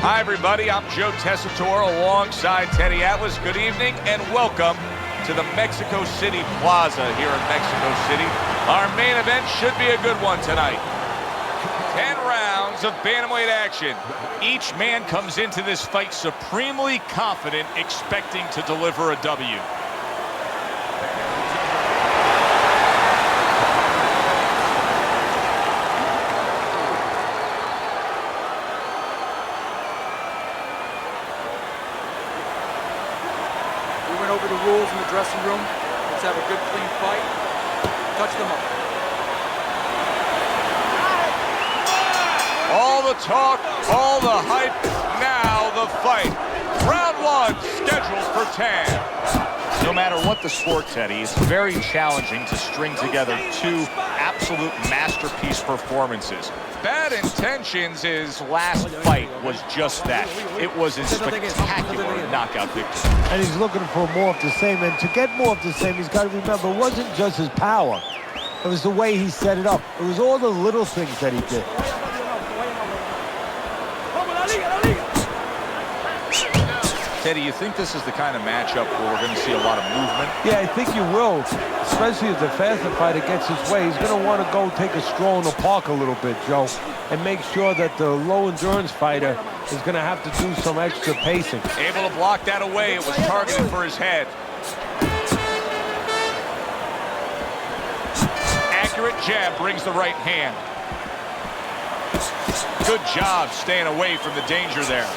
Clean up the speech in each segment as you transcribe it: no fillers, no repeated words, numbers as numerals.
Hi, everybody. I'm Joe Tessitore alongside Teddy Atlas. Good evening and welcome to the Mexico City Plaza here in Mexico City. Our main event should be a good one tonight. 10 rounds of bantamweight action. Each man comes into this fight supremely confident, expecting to deliver a W. Over the rules in the dressing room. Let's have a good, clean fight. Touch them up. All the talk, all the hype, now the fight. Round one, scheduled for 10. No matter what the sport, Teddy, it's very challenging to string together two absolute masterpiece performances. Bad Intentions' last fight was just that. It was a spectacular knockout victory. And he's looking for more of the same. And to get more of the same, he's got to remember, it wasn't just his power. It was the way he set it up. It was all the little things that he did. Teddy, you think this is the kind of matchup where we're going to see a lot of movement? Yeah, I think you will, especially if the faster fighter gets his way. He's going to want to go take a stroll in the park a little bit, Joe, and make sure that the low-endurance fighter is going to have to do some extra pacing. Able to block that away. It was targeted for his head. Accurate jab brings the right hand. Good job staying away from the danger there.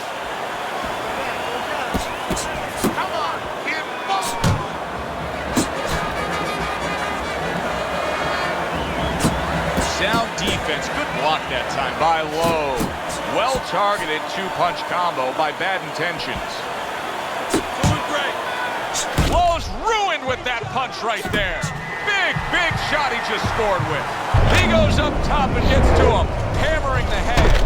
Sound defense. Good block that time by Lowe. Well-targeted two-punch combo by Bad Intentions. Doing great. Lowe's ruined with that punch right there. Big shot he just scored with. He goes up top and gets to him, hammering the head.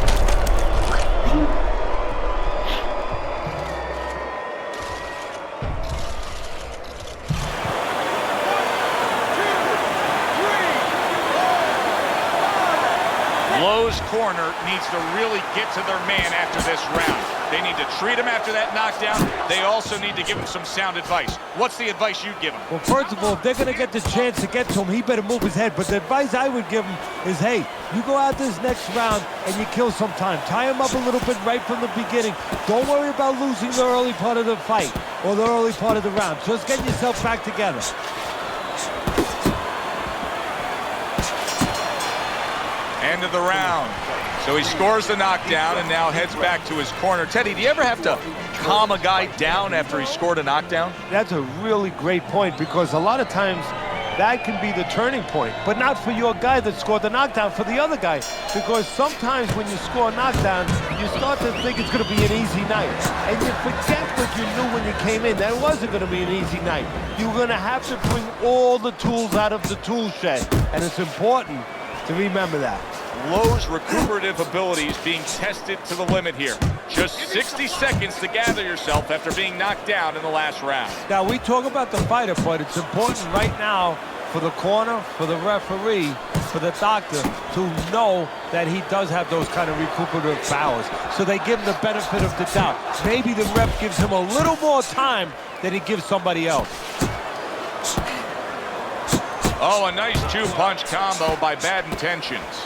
Lowe's corner needs to really get to their man after this round. They need to treat him after that knockdown. They also need to give him some sound advice. What's the advice you'd give him? Well, first of all, if they're going to get the chance to get to him, he better move his head. But the advice I would give him is, hey, you go out this next round and you kill some time. Tie him up a little bit right from the beginning. Don't worry about losing the early part of the fight or the early part of the round. Just get yourself back together. End of the round. So he scores the knockdown and now heads back to his corner. Teddy, do you ever have to calm a guy down after he scored a knockdown? That's a really great point, because a lot of times that can be the turning point, but not for your guy that scored the knockdown, for the other guy. Because sometimes when you score a knockdown, you start to think it's going to be an easy night. And you forget what you knew when you came in. That wasn't going to be an easy night. You're going to have to bring all the tools out of the tool shed. And it's important to remember that. Lowe's recuperative abilities being tested to the limit here. Just 60 seconds to gather yourself after being knocked down in the last round. Now, we talk about the fighter, but it's important right now for the corner, for the referee, for the doctor to know that he does have those kind of recuperative powers. So they give him the benefit of the doubt. Maybe the ref gives him a little more time than he gives somebody else. Oh, a nice two-punch combo by Bad Intentions.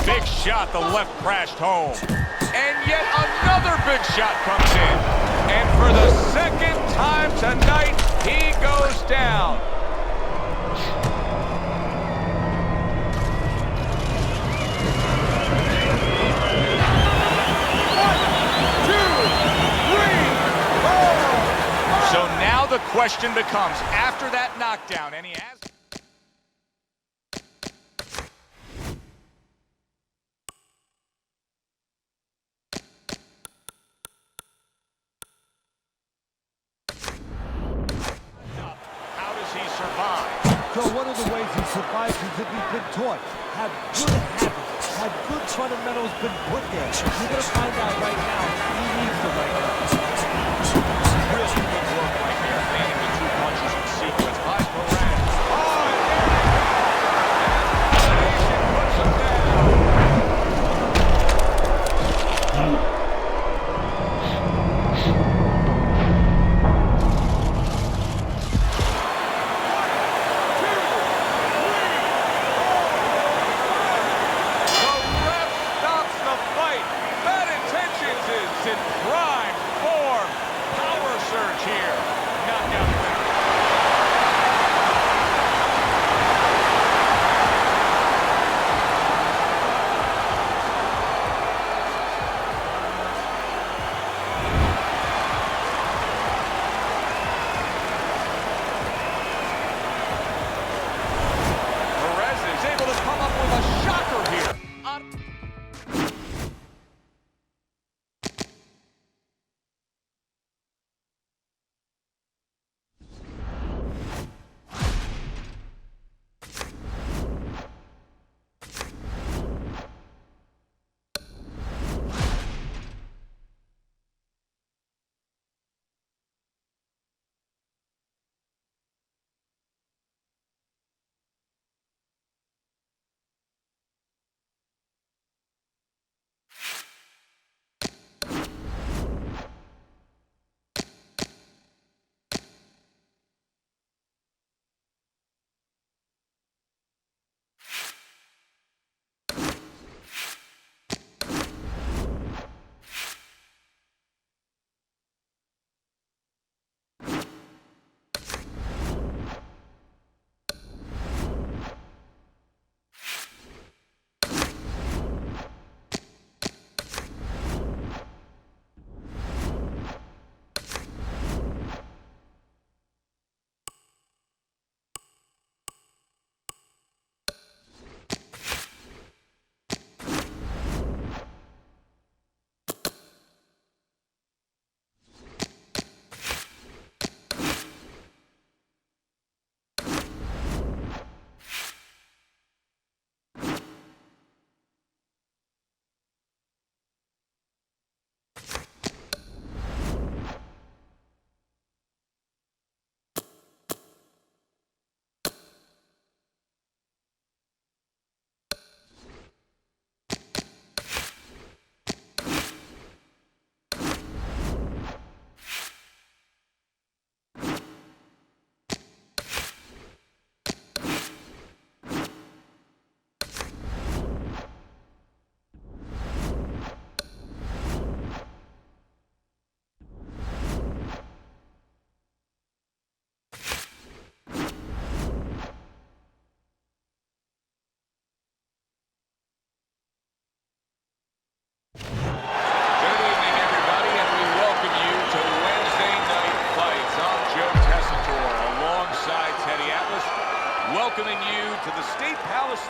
Big shot, the left crashed home. And yet another big shot comes in. And for the second time tonight, he goes down. So now the question becomes, after that knockdown, and he has... So one of the ways he survives is if he's been taught, have good habits, have good fundamentals been put there. You're going to find out right now, he needs them right now. Really good work right there, landing the two punches in sequence. High per round. Oh, yeah! Puts him down.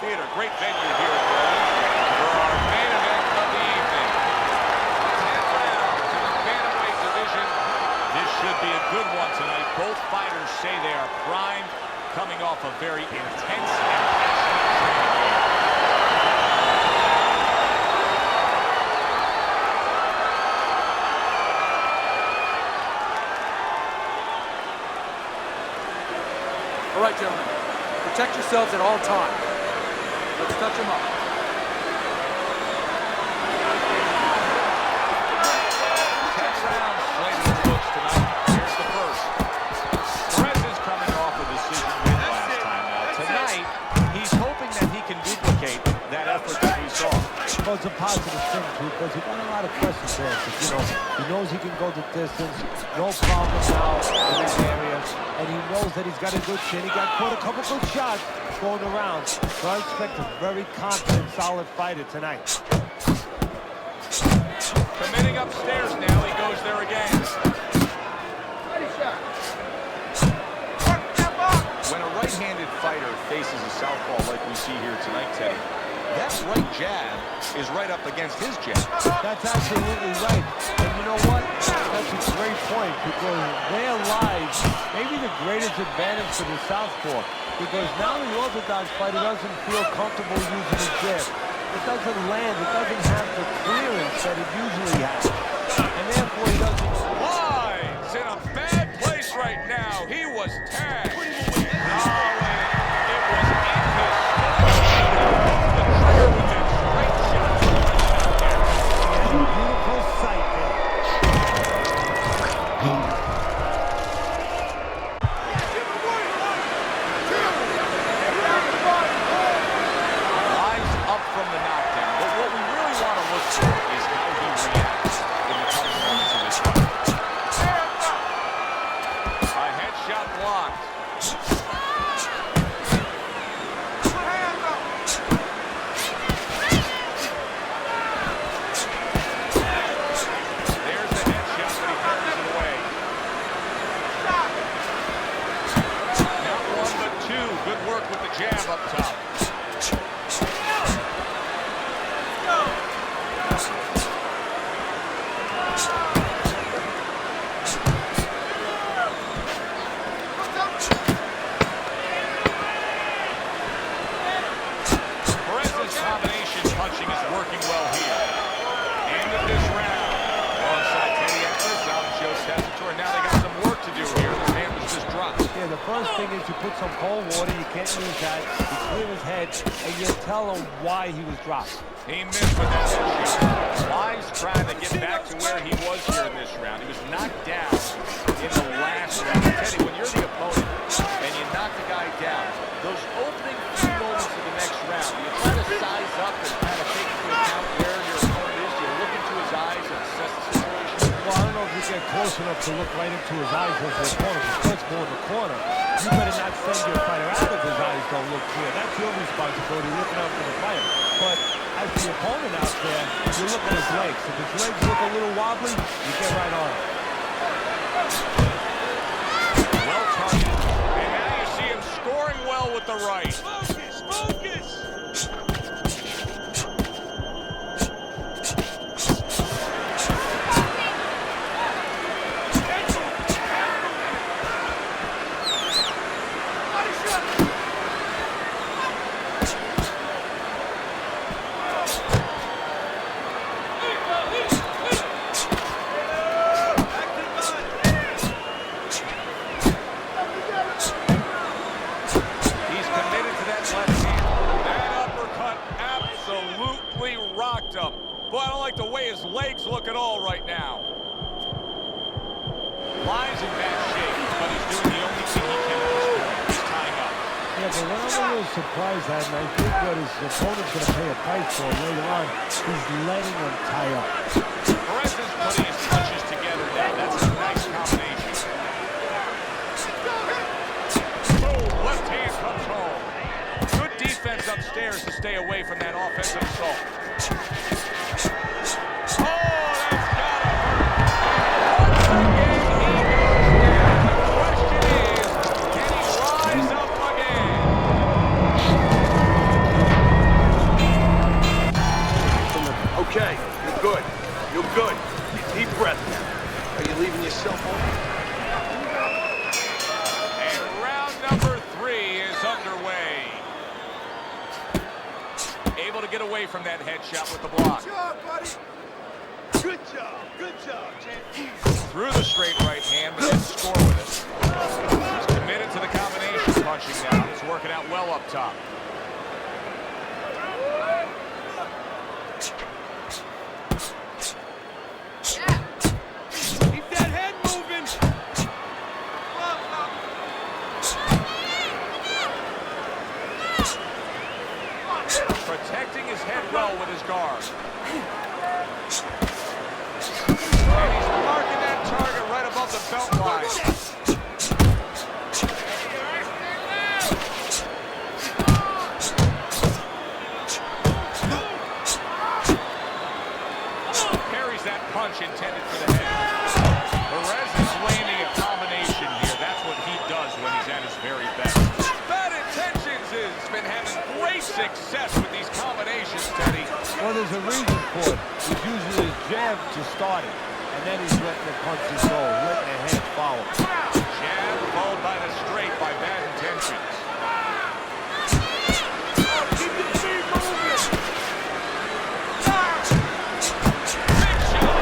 Theater, great venue here at for our main event of the evening. 10 rounds in the bantamweight division. This should be a good one tonight. Both fighters say they are primed, coming off a very intense and passionate training. All right, gentlemen. Protect yourselves at all times. Let's touch them up. 10 rounds slated in the books tonight. Here's the first. Perez is coming off a decision win last time. Now, tonight, he's hoping that he can duplicate that effort that we saw. Well, it's a positive thing, too, because he got a lot of questions there. You know, he knows he can go the distance, no problem now in that area, and he knows that he's got a good chin. He got caught a couple good shots going around, so I expect a very confident, solid fighter tonight. Committing upstairs now, he goes there again. When a right-handed fighter faces a southpaw like we see here tonight, Teddy, that right jab is right up against his jab. That's absolutely right. And you know what? That's a great point, because there lies maybe the greatest advantage for the southpaw, because now the orthodox fighter doesn't feel comfortable using his jab. It doesn't land. It doesn't have the clearance that it usually has. And therefore, he doesn't... Wise in a bad place right now. He was tagged. It was in his stomach. The trigger with that straight shot. Beautiful sight there. Wise up from the knockdown. But what we really want to look for is how he reacts in the coming moments of this fight. A headshot blocked. There's the headshot, but he carries it away. Not one, but two. Good work with the jab up top. Perez's combination punching is working well here. End of this round. Alongside Teddy Atlas, out in Joe Tessitore. Now they got some work to do here. The man was just dropped. Yeah, the first thing is you put some cold water. You can't use that. You clear his head, and you tell him why he was dropped. He missed with that headshot. Wise trying to get back to where he was here in this round. He was knocked down in the last round. Teddy, when you're the opponent and you knock the guy down, those opening few moments of the next round, you try to size up and kind of take into account where your opponent is. You look into his eyes and assess the situation. Well, I don't know if you get close enough to look right into his eyes as the opponent. If first go in the corner, you better not send your fighter out if his eyes don't look clear. That's your responsibility, looking out for the fighter. But as the opponent out there, you look at his legs. If his legs look a little wobbly, you get right on him. Well targeted. And now you see him scoring well with the right. Focus, focus! He's committed to that left hand. That uppercut absolutely rocked him. Boy, I don't like the way his legs look at all right now. Lies in bad shape, but he's doing the only thing he can at this point. He's tying up. Yeah, but what I'm a little surprised at, and I think what his opponent's going to pay a price for later on, he's letting him tie up. Perez is putting his punches together now. That's a nice combination. Oh, left hand comes home. Good defense upstairs to stay away from that offensive assault. Oh, that's got to hurt. Once again, he goes down. The question is, can he rise up again? You're good. Deep breath now. Are you leaving yourself home? And round number 3 is underway. Able to get away from that headshot with the block. Good job, buddy. Good job. Good job, champ. Through the straight right hand, but didn't score with it. He's committed to the combination punching now. It's working out well up top. Keep that head moving. Protecting his head well with his guard. And he's marking that target right above the belt line. Parries that punch intended for the head. Perez is landing a combination here. That's what he does when he's at his very best. Bad Intentions has been having great success with these combinations, Teddy. Well, there's a reason for it. He's using his jab to start it, and then he's letting the punches go, letting the head follow. Jab followed by the straight by Bad Intentions. Keep your feet moving. Big shot.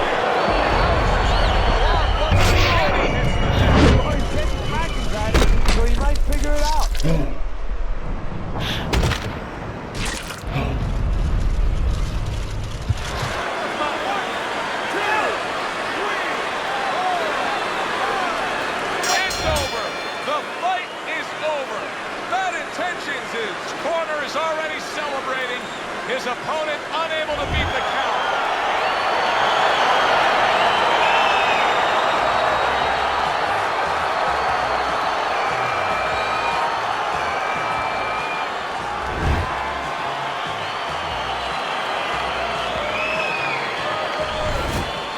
Oh, he's getting practice at it, so he might figure it out. It's over. The fight is over. Bad Intentions' corner is already celebrating. His opponent unable to beat the count.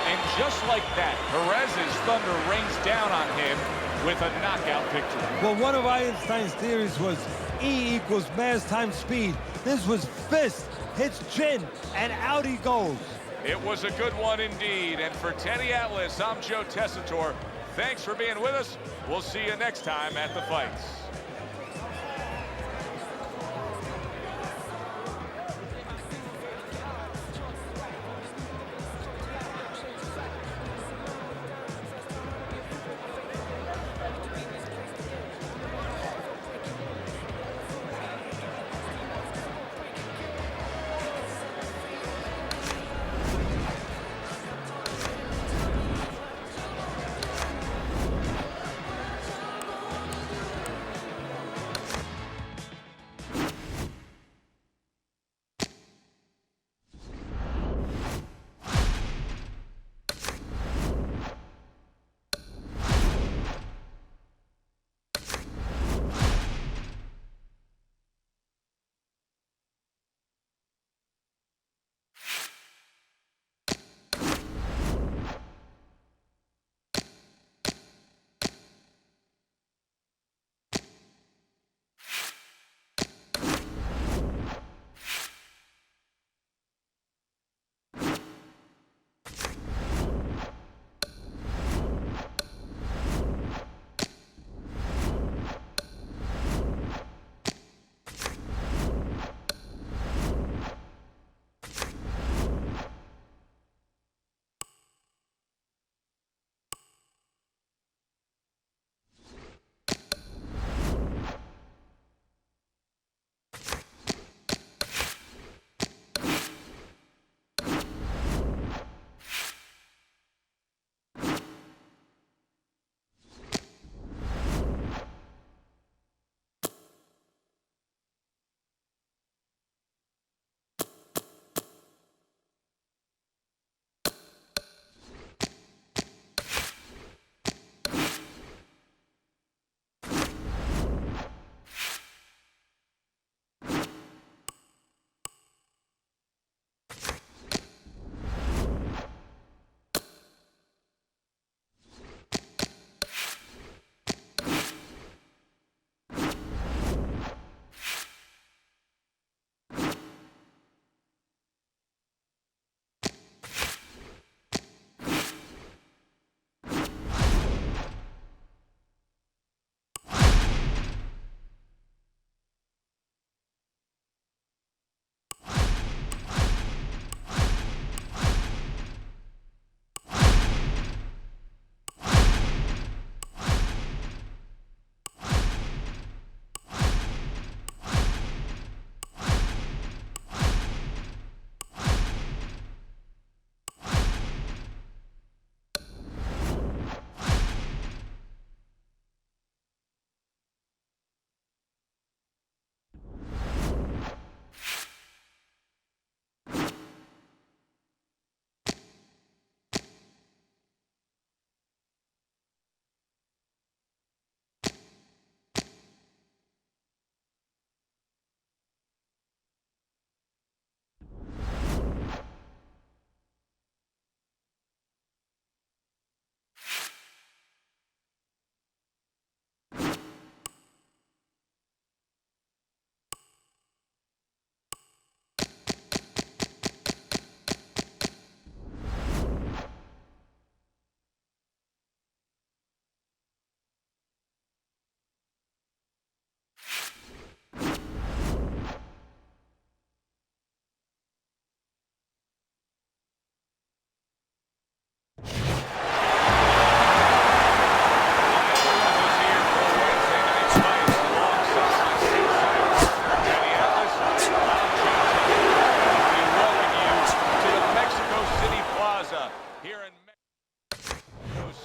And just like that, Perez's thunder rains down on him with a knockout victory. Well, one of Einstein's theories was E equals mass times speed. This was fist, hits chin, and out he goes. It was a good one indeed. And for Teddy Atlas, I'm Joe Tessitore. Thanks for being with us. We'll see you next time at the fights.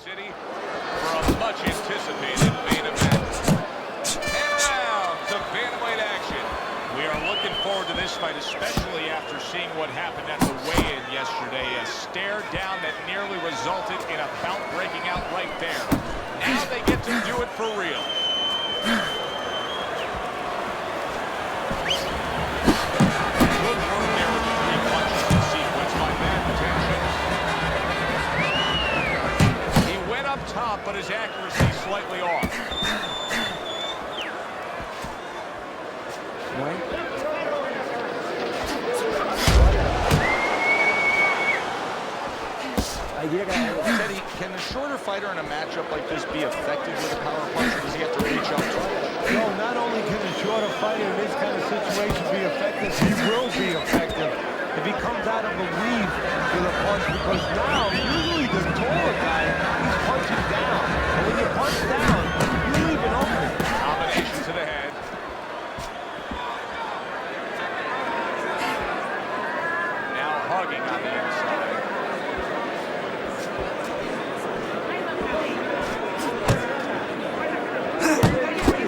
City for a much-anticipated main event. 10 rounds of bantamweight action. We are looking forward to this fight, especially after seeing what happened at the weigh-in yesterday. A stare down that nearly resulted in a bout breaking out right there. Now they get to do it for real. Good work there with the 3 punches in sequence by Bad Intentions. He went up top, but his accuracy slightly off. Teddy, can a shorter fighter in a matchup like this be effective with a power punch, or does he have to reach up to it? No, not only can a shorter fighter in this kind of situation be effective, he will be effective if he comes out of a weave with a punch, because now, usually the taller guy, he's punching down. And when you punch down, you leave an opening. Combination to the head. Now hugging on the inside.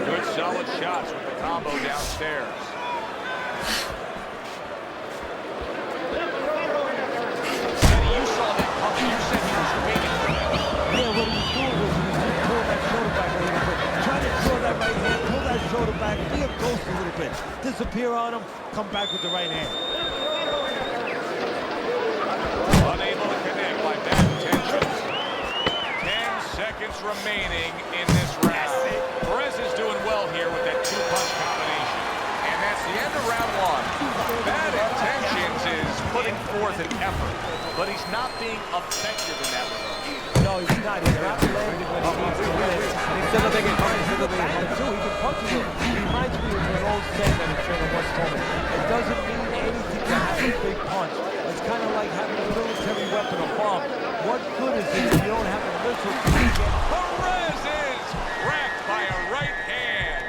Good solid shots with the combo downstairs. Teddy, you saw that coming. You said he was waiting for that. Yeah, what he was doing was he was just pulling that shoulder back a little bit. Trying to throw that right hand, pull that shoulder back, be a ghost a little bit. Disappear on him, come back with the right hand. Unable to connect by Bad Intentions. 10 seconds remaining in this round. Perez is doing well here with that 2-punch combination. And that's the end of round 1. Bad Intentions is putting forth an effort, but he's not being effective in that regard. No, he's not. He's not landing when he needs to land. And instead of making punches, he can punch a little. He reminds me of an old saying that a trainer once told me. It doesn't mean anything to have a big punch. It's kind of like having a military weapon, a bomb. What good is it if you don't have a missile to get? Perez is cracked by a right hand.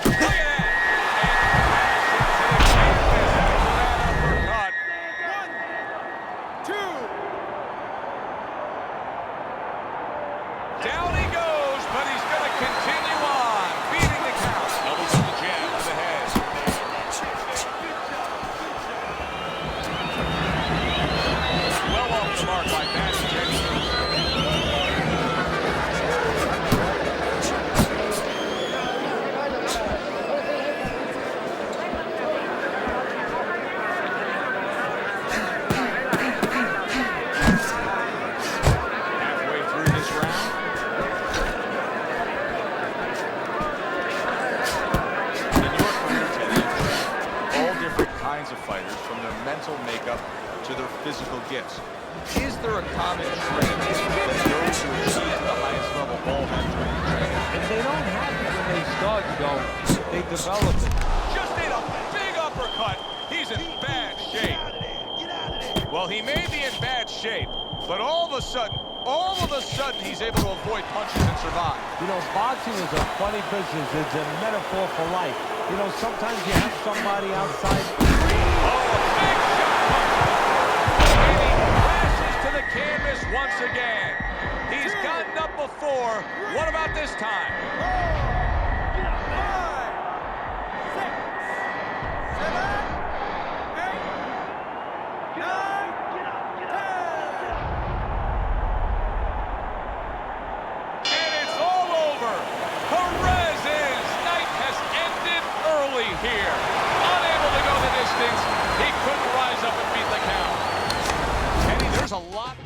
Look at that! And crashes to the canvas after that uppercut. 1, 2. Down he goes, but he's going to continue on, beating the count. Doubles up the jab to the head. Well off the mark by Bad Intentions. Halfway through this round. In your career, Teddy, you've trained all different kinds of fighters, from their mental makeup to their physical gifts. Is there a common trait that those who achieve the highest level all have during training? If they don't have it when they start, though, they develop it. Just ate a big uppercut. He's in bad shape. Well, he may be in bad shape, but all of a sudden, he's able to avoid punches and survive. You know, boxing is a funny business. It's a metaphor for life. You know, sometimes you have somebody outside. Oh, a big shot. And he crashes to the canvas once again. He's gotten up before. What about this time? Here, unable to go the distance, he couldn't rise up and beat the count. Teddy, there's a lot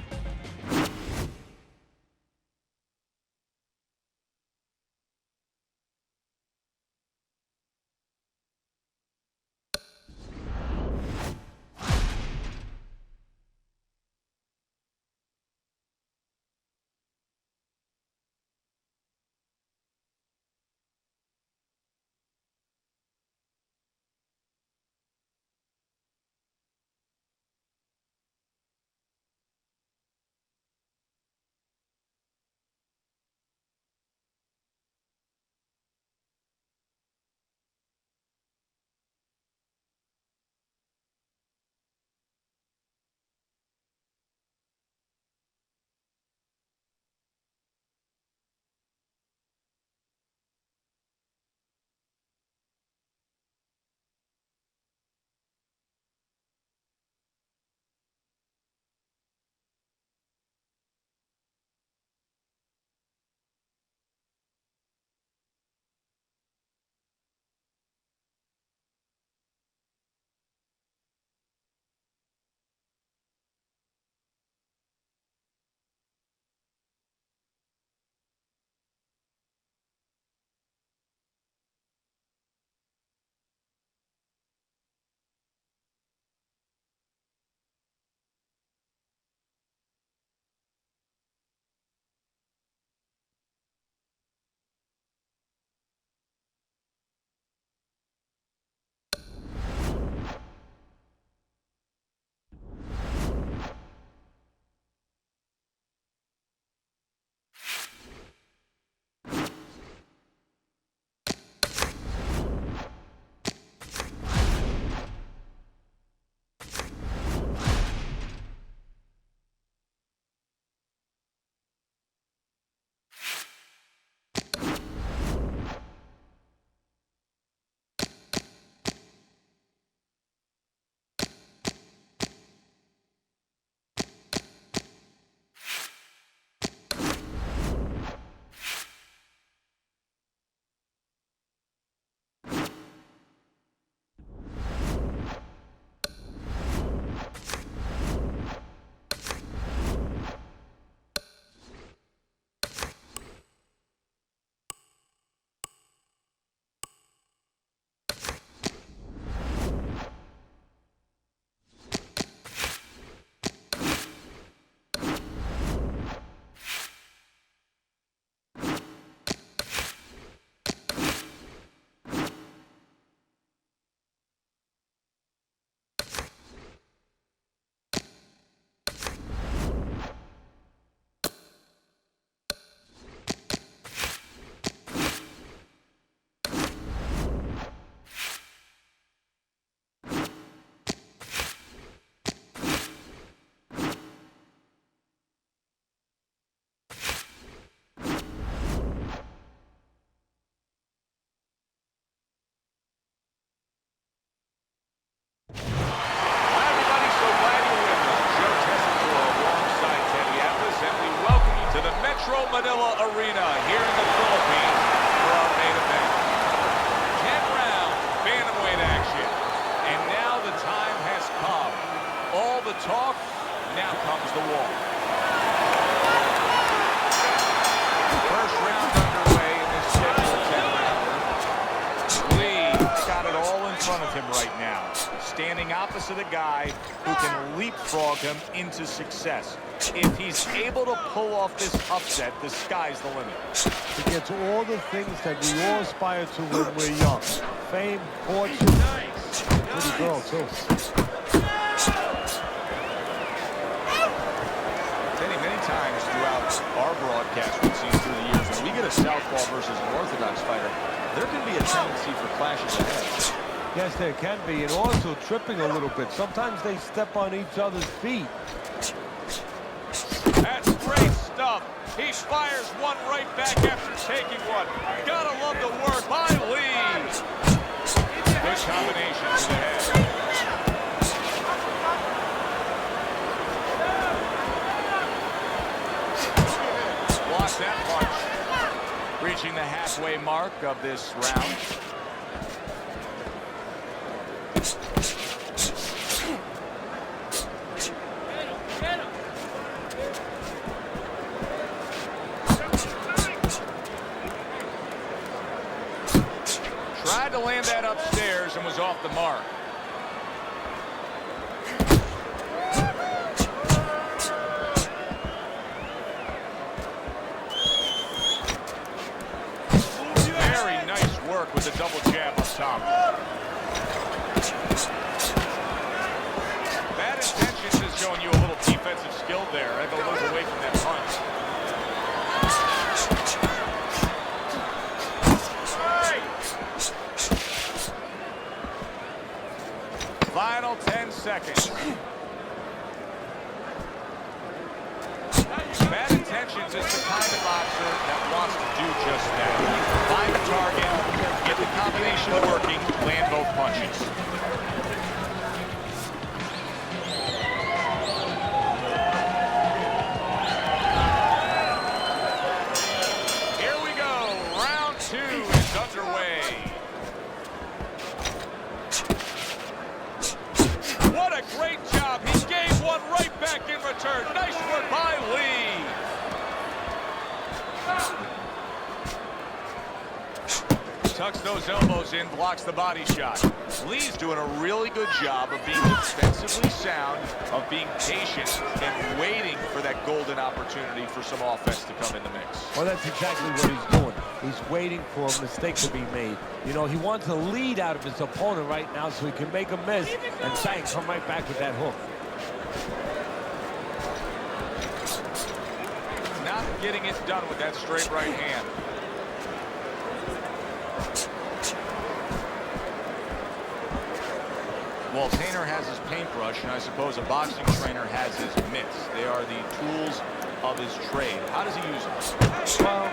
Metro Manila Arena here in the Philippines for our main event. 10-round bantamweight action. And now the time has come. All the talk, now comes the walk. First round underway in this scheduled 10-rounder. Lee's got it all in front of him right now, standing opposite a guy who can leapfrog him into success. If he's able to pull off this upset, the sky's the limit. He gets all the things that we all aspire to when we're young. Fame, fortune. Pretty girl, too. Many times throughout our broadcast we've seen through the years, when we get a southpaw versus an orthodox fighter, there can be a tendency for clashes of heads. Yes, there can be, and also tripping a little bit. Sometimes they step on each other's feet. That's great stuff. He fires one right back after taking one. Gotta love the work by Lee. Good combination to the head. Blocked that punch. Reaching the halfway mark of this round. Tried to land that upstairs and was off the mark. Very nice work with the double jab up top. Bad intentions is showing you a little defensive skill there. I go move away from that punch. Final 10 seconds. Bad intentions is the kind of boxer that wants to do just that. Find the target, get the combination working, land both punches. Here we go. Round 2 is underway. What a great job. He gave one right back in return. Nice work by Lee. Tucks those elbows in, blocks the body shot. Lee's doing a really good job of being defensively sound, of being patient, and waiting for that golden opportunity for some offense to come in the mix. Well, that's exactly what he's doing. He's waiting for a mistake to be made. You know, he wants a lead out of his opponent right now so he can make a miss and bang, come right back with that hook. Not getting it done with that straight right hand. Well, Tainer has his paintbrush, and I suppose a boxing trainer has his mitts. They are the tools of his trade. How does he use them? Well,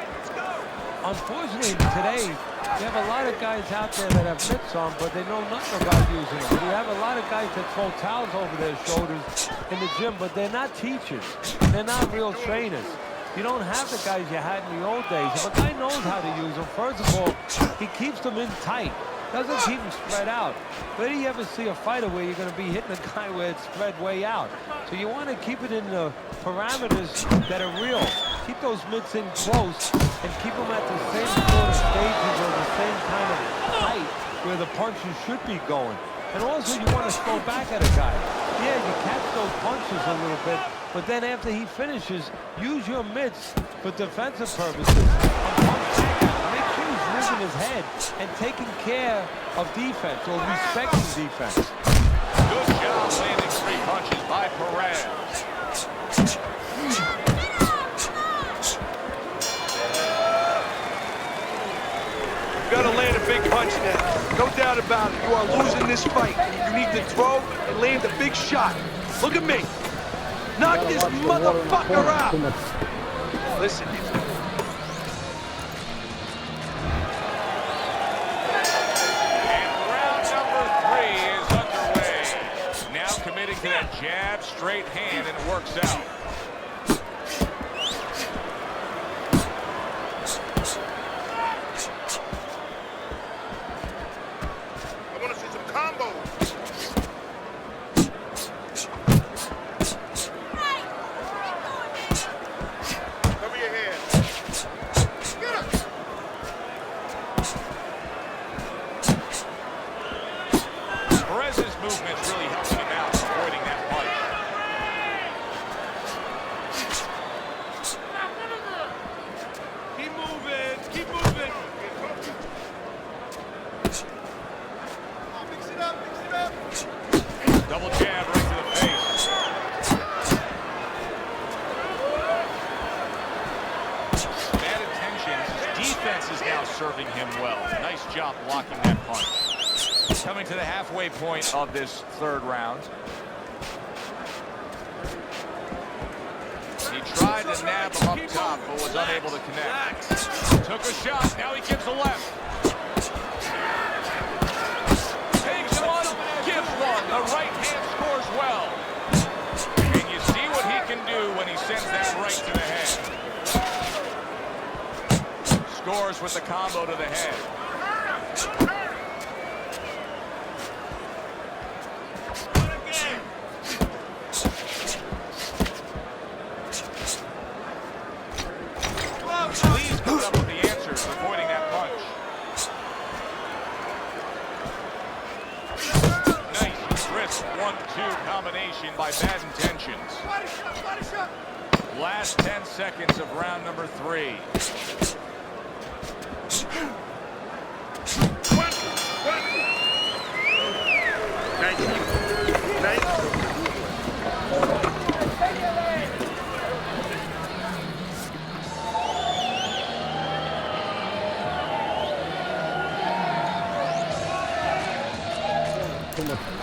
unfortunately, today, you have a lot of guys out there that have mitts on, but they know nothing about using them. You have a lot of guys that throw towels over their shoulders in the gym, but they're not teachers. They're not real trainers. You don't have the guys you had in the old days. If a guy knows how to use them, first of all, he keeps them in tight. Doesn't keep them spread out. Where do you ever see a fighter where you're going to be hitting a guy where it's spread way out? So you want to keep it in the parameters that are real. Keep those mitts in close and keep them at the same sort of stages or the same kind of height where the punches should be going. And also you want to throw back at a guy. Yeah, you catch those punches a little bit, but then after he finishes, use your mitts for defensive purposes and punch back at him. Make sure he's moving his head and taking care of defense or respecting defense. Good job landing 3 punches by Perez. You gotta land a big punch now. No doubt about it. You are losing this fight. You need to throw and land a big shot. Look at me. Knock this motherfucker out. Listen. And round number 3 is underway. Now committing to that jab, straight hand, and it works out. is now serving him well. Nice job blocking that punch. Coming to the halfway point of this third round. He tried to nab him up top, but was unable to connect. Took a shot, now he gives a left. Takes one, gives one. The right hand scores well. And you see what he can do when he sends that right to the head. Scores with the combo to the head. Lee's coming up with the answers, avoiding that punch. Nice, crisp 1-2 combination by Bad Intentions. Last 10 seconds of round number 3.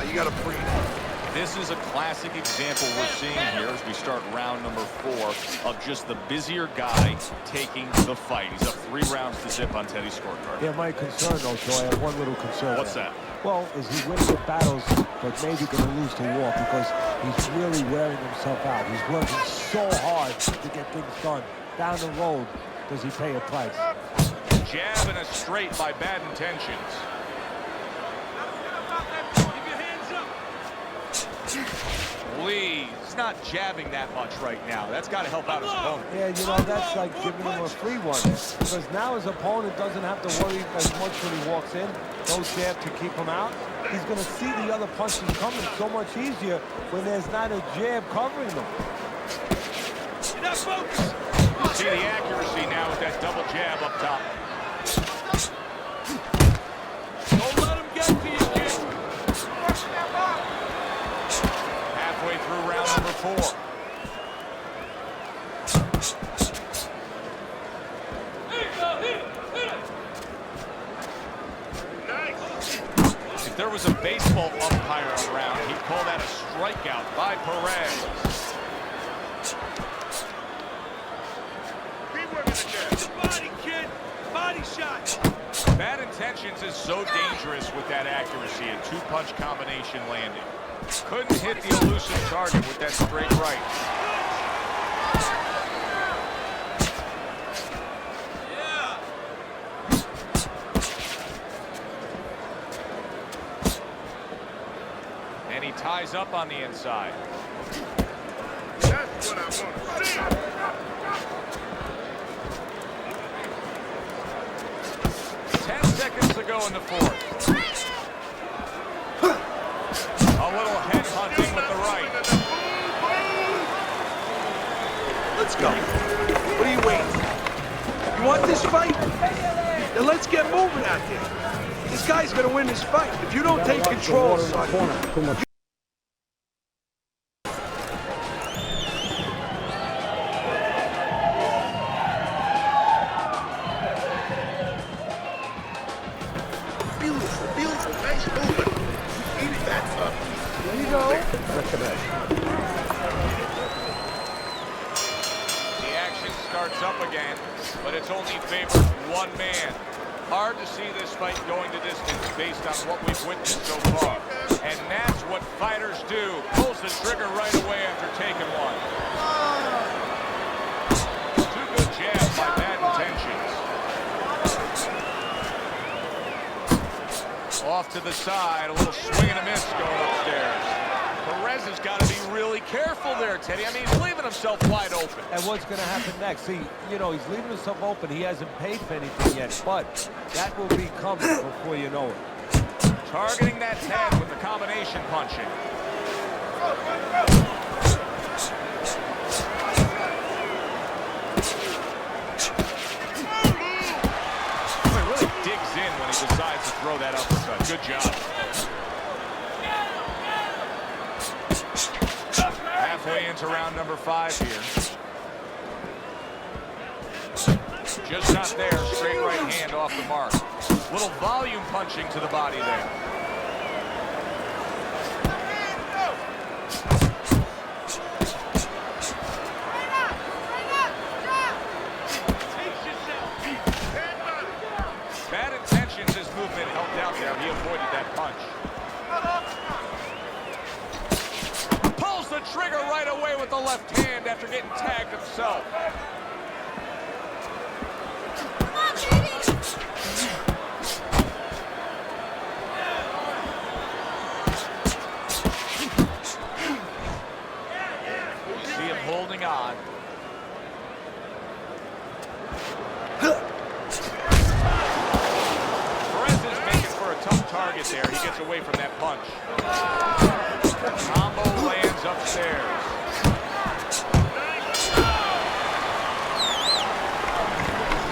You gotta breathe. This is a classic example we're seeing here as we start round number 4 of just the busier guy taking the fight. He's up 3 rounds to zip on Teddy's scorecard. Yeah, my concern, though, Joe, I have one little concern. What's that? Well, is he winning the battles, but maybe going to lose the war because he's really wearing himself out. He's working so hard to get things done. Down the road, does he pay a price? Jab and a straight by Bad Intentions. Lee's not jabbing that much right now. That's got to help out his opponent. Yeah, you know, that's like giving him a free one. Because now his opponent doesn't have to worry as much when he walks in. No jab to keep him out. He's going to see the other punches coming so much easier when there's not a jab covering them. You see the accuracy now with that double jab up top. Don't let him get to you, kid. Halfway through round number 4. If there was a baseball umpire around, he'd call that a strikeout by Perez. Body, kid. Body shot. Bad Intentions is so dangerous with that accuracy. A 2-punch combination landing. Couldn't hit the elusive target with that straight right. And he ties up on the inside. That's what I want to see. 10 seconds to go in the 4th. A little head hunting with the right. Let's go. What are you waiting? You want this fight? Then let's get moving out there. This guy's gonna win this fight. If you don't take control, son. Beautiful, nice movement. Eat that up. There you go. The action starts up again, but it's only favored one man. Hard to see this fight going to distance based on what we've witnessed so far. And that's what fighters do. Pulls the trigger right away after taking one. 2 good jabs by Bad Intentions. Off to the side, a little swing and a miss going upstairs. Perez has got to be really careful there, Teddy. I mean, he's leaving himself wide open. And what's going to happen next? See, you know, he's leaving himself open. He hasn't paid for anything yet, but that will be coming before you know it. Targeting that head with the combination punching. He really digs in when he decides to throw that uppercut. Good job. Halfway into round number 5 here. Just not there. Straight right hand off the mark. Little volume punching to the body there. Bad intentions, his movement helped out there. He avoided that punch. Pulls the trigger right away with the left hand after getting tagged himself. Holding on. Perez is making for a tough target there. He gets away from that punch. Combo lands upstairs.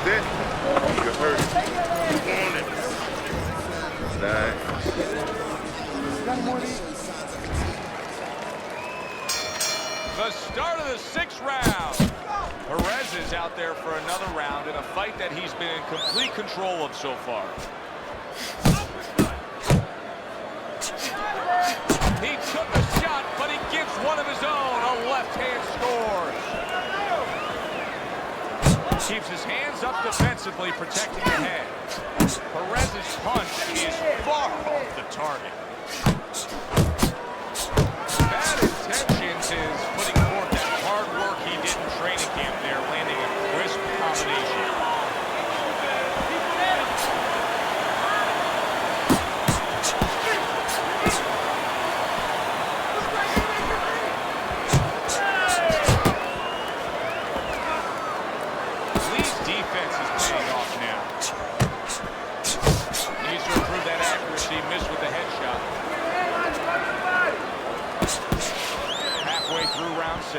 That you hurt. Nice. The start of the 6th round. Perez is out there for another round in a fight that he's been in complete control of so far. He took a shot, but he gives one of his own. A left hand scores. Keeps his hands up defensively, protecting the head. Perez's punch is far off the target. Bad intentions is putting forth that hard work he did in training camp there, landing a crisp combination. Lee's defense is paying off now. Needs to improve that accuracy, missed with the headshot. Halfway through round 6.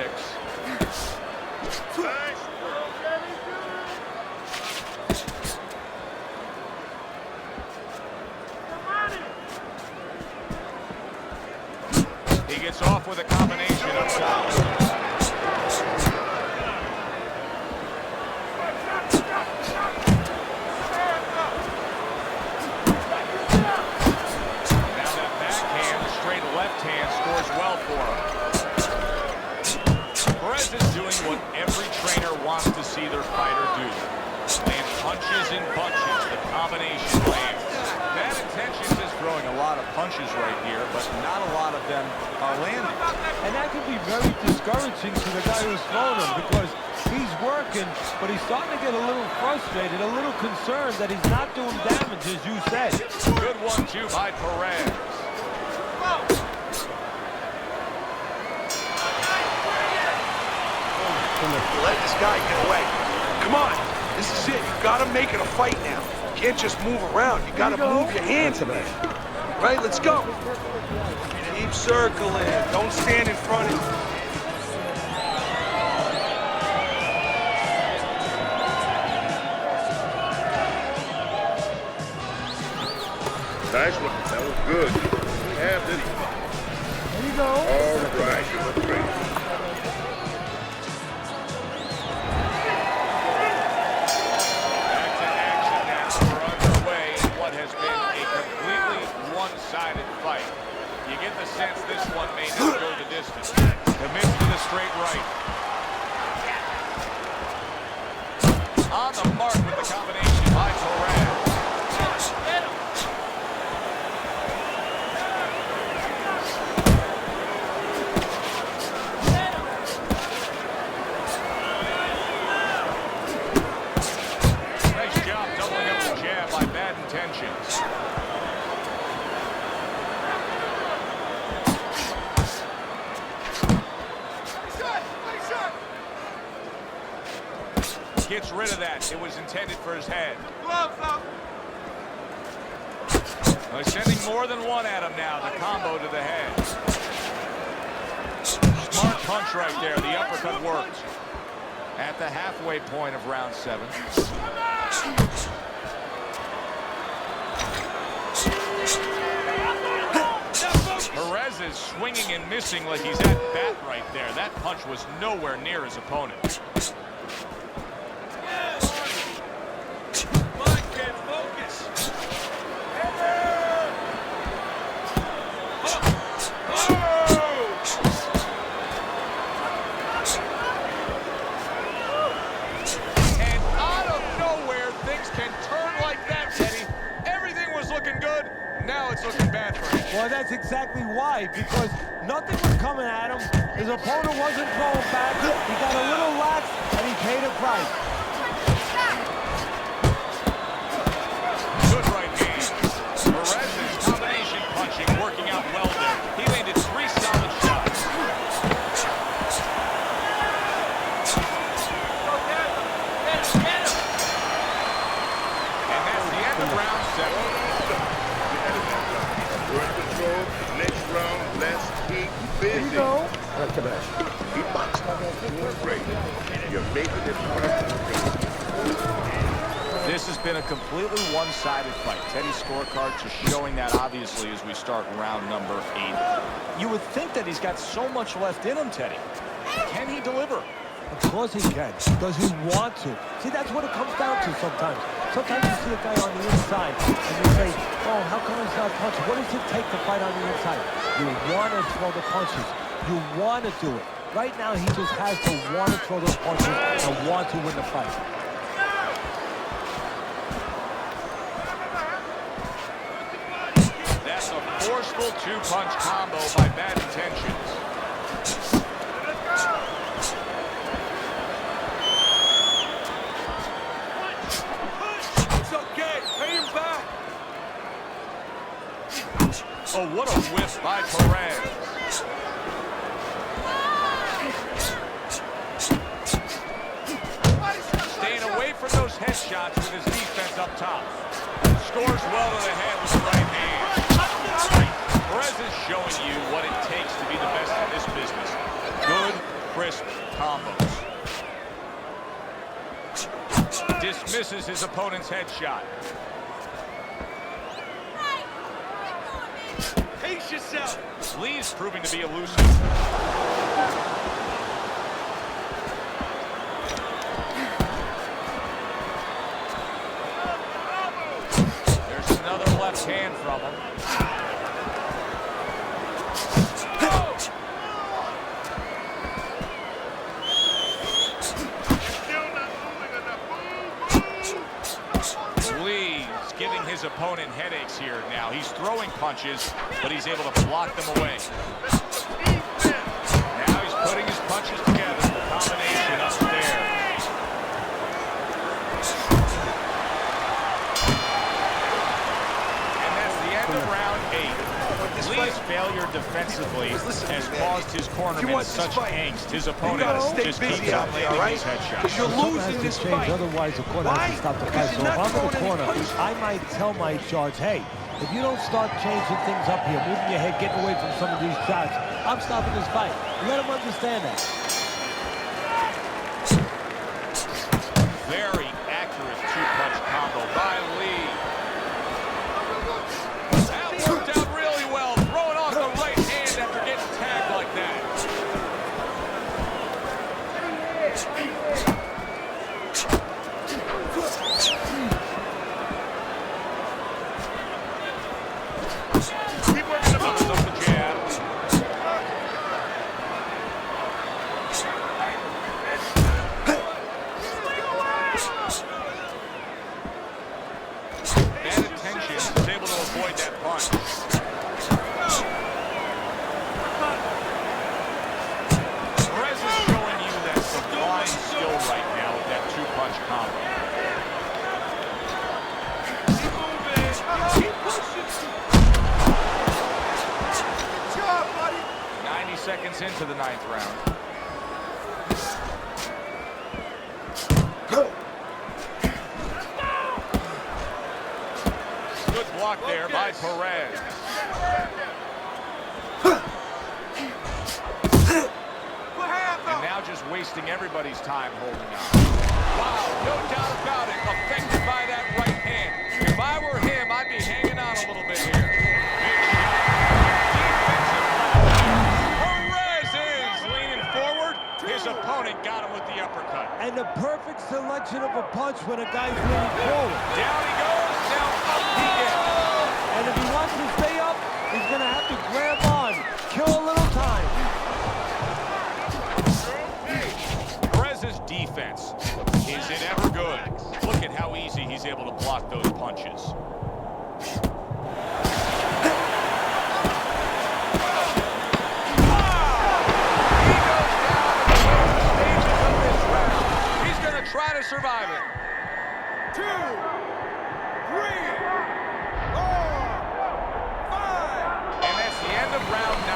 He gets off with a combination up top. Now that backhand, the straight left hand scores well for him. Perez is doing what every trainer wants to see their fighter do. Land punches in bunches. The combination lands. Bad intentions is throwing a lot of punches right here, but not a lot of them are landing. And that can be very discouraging to the guy who's throwing him because he's working, but he's starting to get a little frustrated, a little concerned that he's not doing damage, as you said. Good 1-2 by Perez. Let this guy get away. Come on. This is it. You gotta make it a fight now. You can't just move around. You gotta move your hands in there. Right? Let's go. Keep circling. Don't stand in front of you. Nice one. That was good. Have this. There you go. All right. You look great. One-sided fight. You get the sense this one may not go the distance. Commits to the straight right. On the mark with the combination by Perez. Nice job doubling up the jab by Bad Intentions. Gets rid of that. It was intended for his head. Gloves up. Well, he's sending more than one at him now. The combo to the head. Smart punch right there. The uppercut worked. At the halfway point of round 7. Perez is swinging and missing like he's at bat right there. That punch was nowhere near his opponent. Well, that's exactly why, because nothing was coming at him. His opponent wasn't throwing back. He got a little lax, and he paid a price. Good right hand. Perez's combination punching working out well there. He landed 3 solid shots. And that's the end of round 7. You're in control. Next round, let's keep busy. Keep boxing. Great. You're making it perfect. This has been a completely one-sided fight. Teddy's scorecard just showing that obviously as we start round number 8. You would think that he's got so much left in him, Teddy. Can he deliver? Of course he can. Does he want to? See, that's what it comes down to sometimes. Sometimes you see a guy on the inside, and you say, oh, how come he's not punching? What does it take to fight on the inside? You want to throw the punches. You want to do it. Right now, he just has to want to throw those punches and want to win the fight. That's a forceful 2-punch combo by Bad Intentions. It's okay. Pay him back. Oh, what a whiff by Perez. Staying away from those headshots with his defense up top. Scores well to the head with the right hand. Perez is showing you what it takes to be the best in this business. Good, crisp combos. Dismisses his opponent's headshot. Pace yourself. Lee's proving to be elusive. There's another left hand from him. Giving his opponent headaches here now. He's throwing punches, but he's able to block them away. Now he's putting his punches together. The combination up there. And that's the end of round 8. Lee's failure defensively has caused his cornerman such angst. His opponent just keeps on landing his headshots. You're Something has losing to this change, fight. otherwise the corner has to stop the fight. So if I'm in the corner, I might tell my charge, hey, if you don't start changing things up here, moving your head, getting away from some of these shots, I'm stopping this fight. Let him understand that. Very accurate 2-punch combo by Lee. That worked out really well. Throwing off the right hand after getting tagged like that. Keep working the Comes up the jab. Bad Intentions is able to avoid that punch. Perez is showing you that sublime skill right now with that 2-punch combo. Keep pushing. Good job, buddy. 90 seconds into the 9th round. Good block there by Perez. And now just wasting everybody's time holding on. Wow, no doubt about it. Affected by that right hand. If I were him, I'd be hanging on a little bit here. Perez is leaning forward. His opponent got him with the uppercut. And the perfect selection of a punch when a guy's leaning forward. Down he goes. Now up he gets. And if he wants to stay up, he's going to have to grab on, kill a little time. Perez's defense, is it ever good? Look at how easy he's able to block those punches. surviving. 2, 3, 4, 5. And that's the end of round 9.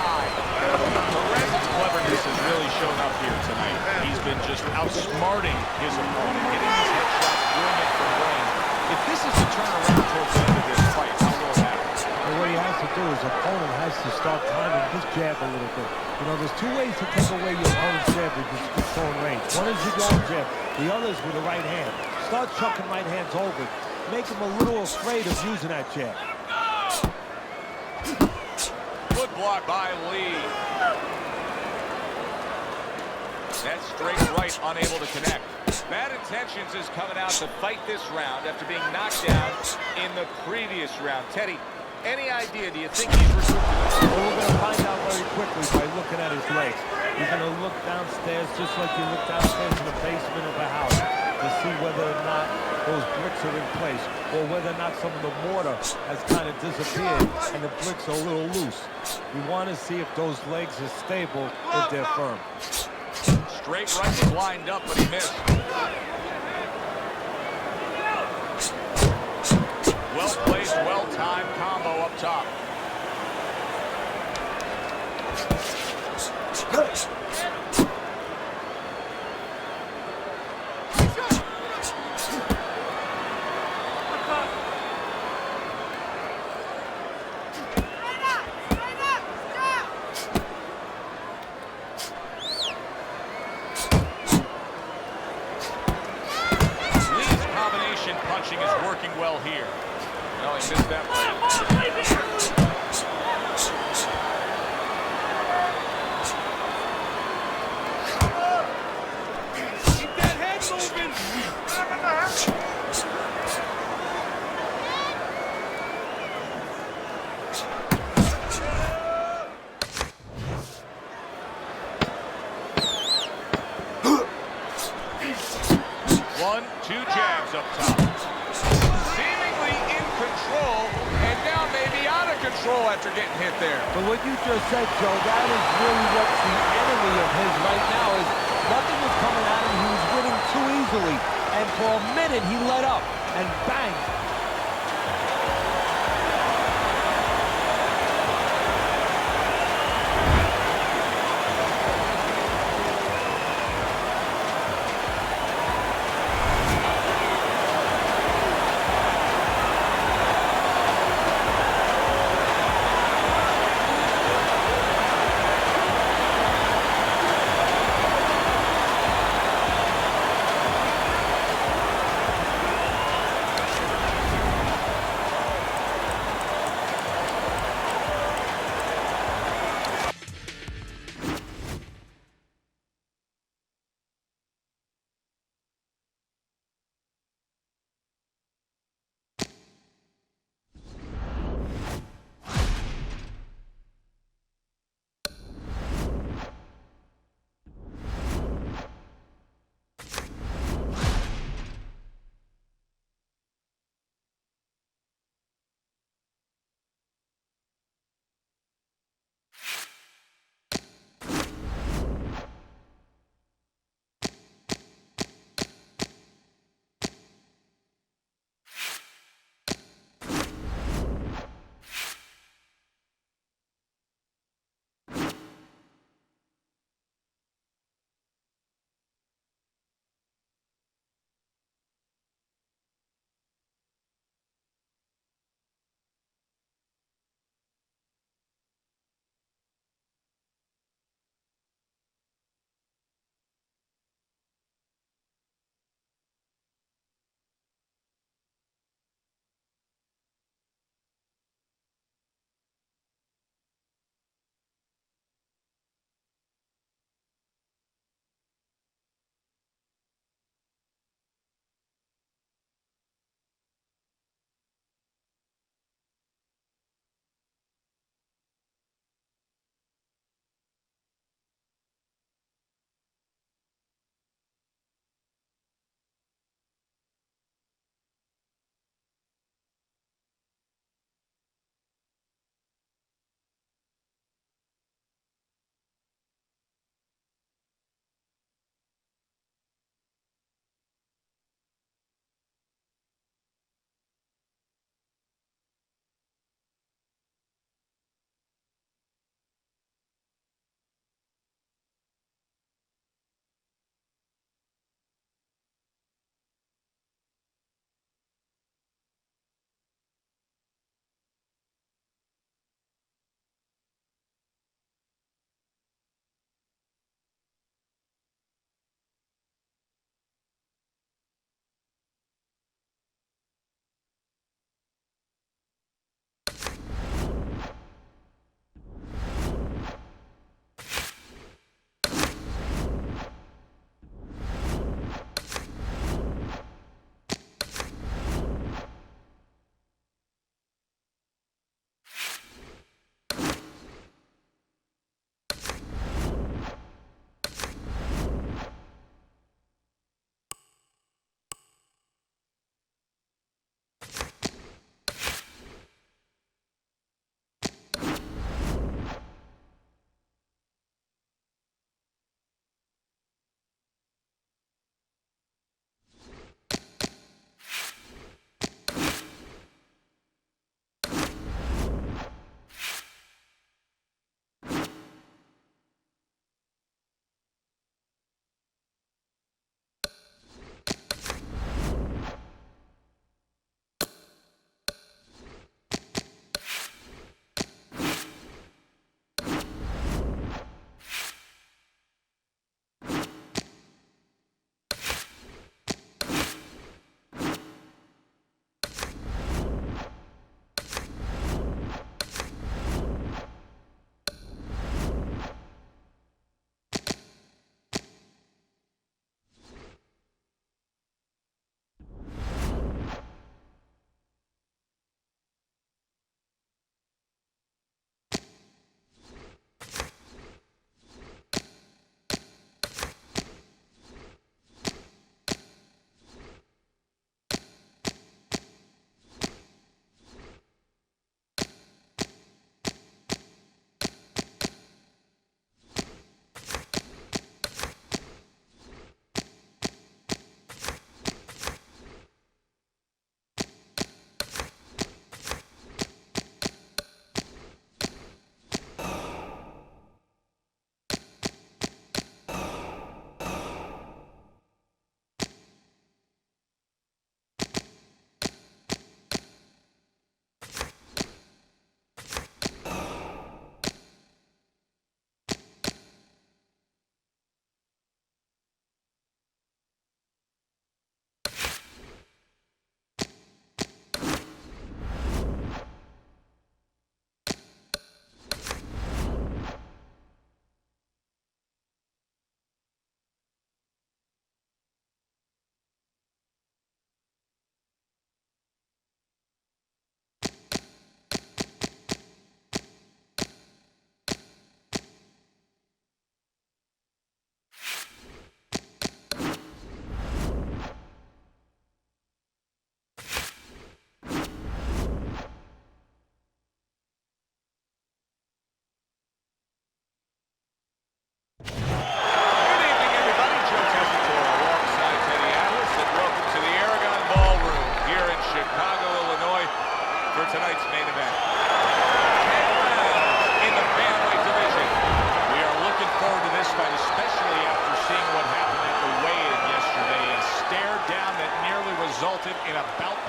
Lorenzo's cleverness has really shown up here tonight. He's been just outsmarting his opponent, hitting these headshots, doing it from range. If this is the turnaround towards the end of this fight, how will it happen? And what he has to do is opponent has to start timing his jab a little bit. You know, there's 2 ways to take away your opponent's jab if you control range. One is with your own jab, the other is with the right hand. Start chucking right hands over. Make him a little afraid of using that jab. Good block by Lee. That straight right unable to connect. Bad Intentions is coming out to fight this round after being knocked down in the previous round. Teddy, any idea? Do you think he's recouped? Well, we're going to find out very quickly by looking at his legs. He's going to look downstairs just like you look downstairs in the basement of a house to see whether or not those bricks are in place or whether or not some of the mortar has kind of disappeared and the bricks are a little loose. We want to see if those legs are stable, if they're firm. Straight right was lined up, but he missed. Well placed, well timed combo up top. Punching is working well here. No, he missed that one. Keep that head moving. One, 2 jabs up top. Seemingly in control, and now maybe out of control after getting hit there. But what you just said, Joe, that is really what's the enemy of his right now is nothing was coming at him. He was winning too easily. And for a minute, he let up. And bang.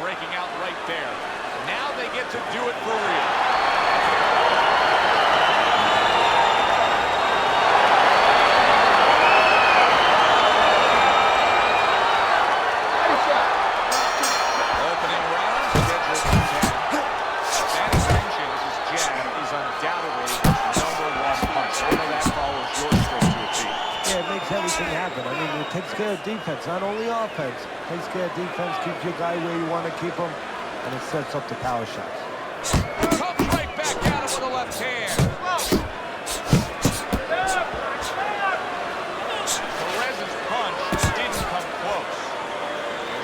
breaking out right there. Now they get to do it for real. Opening round, scheduled for 10. That intentions, his jab is undoubtedly his #1 punch. I know that follows your script to a T. Yeah, it makes everything happen. I mean, it takes care of defense, not only offense. It takes care of defense, keeps your guy where you want to keep him, and it sets up the power shots. Comes right back at him with a left hand. Perez's punch didn't come close.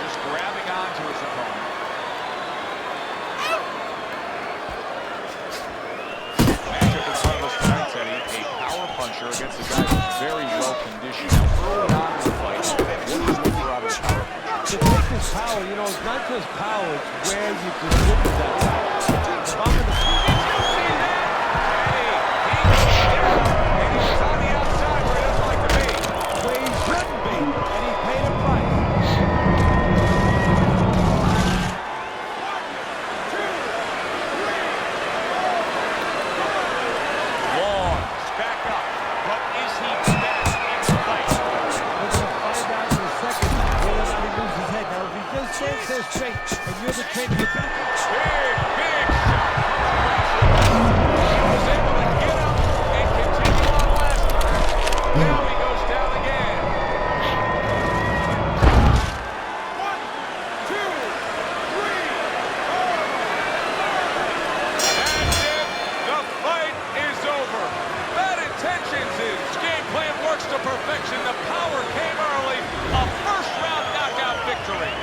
Just grabbing onto his opponent. Matchup in front of us tonight, Teddy. A power puncher against a guy who's very well conditioned. Now, early on in the fight, what do you look for out of a power puncher? To take this power, you know, it's not just power, it's where you distribute that power. If I'm in the where he shouldn't be, and he paid a price. Long, back up, but is he back in the fight? We're going to find out in a second whether or not he moves his head. Now, if he just stands there straight, and you're the trainer, you back up. Big shot. He was able to get up and continue on last time. Now he goes down again. 1, 2, 3, 4. That's it. The fight is over. Bad intentions. His game plan works to perfection. The power came early. A first-round knockout victory.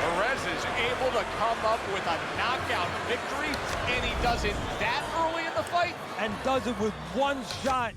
Perez is able to come up with a knockout victory, and he does it that early in the fight. And does it with one shot.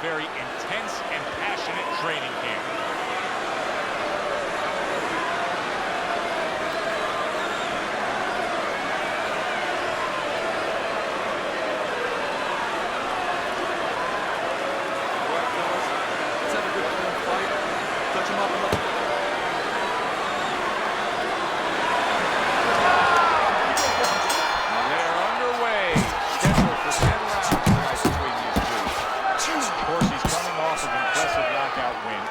very intense and passionate training camp. Let's have a good clean fight. Touch him up and let him. They're underway. Scheduled for 10 rounds tonight between these two. Of course, he's coming off an impressive knockout win.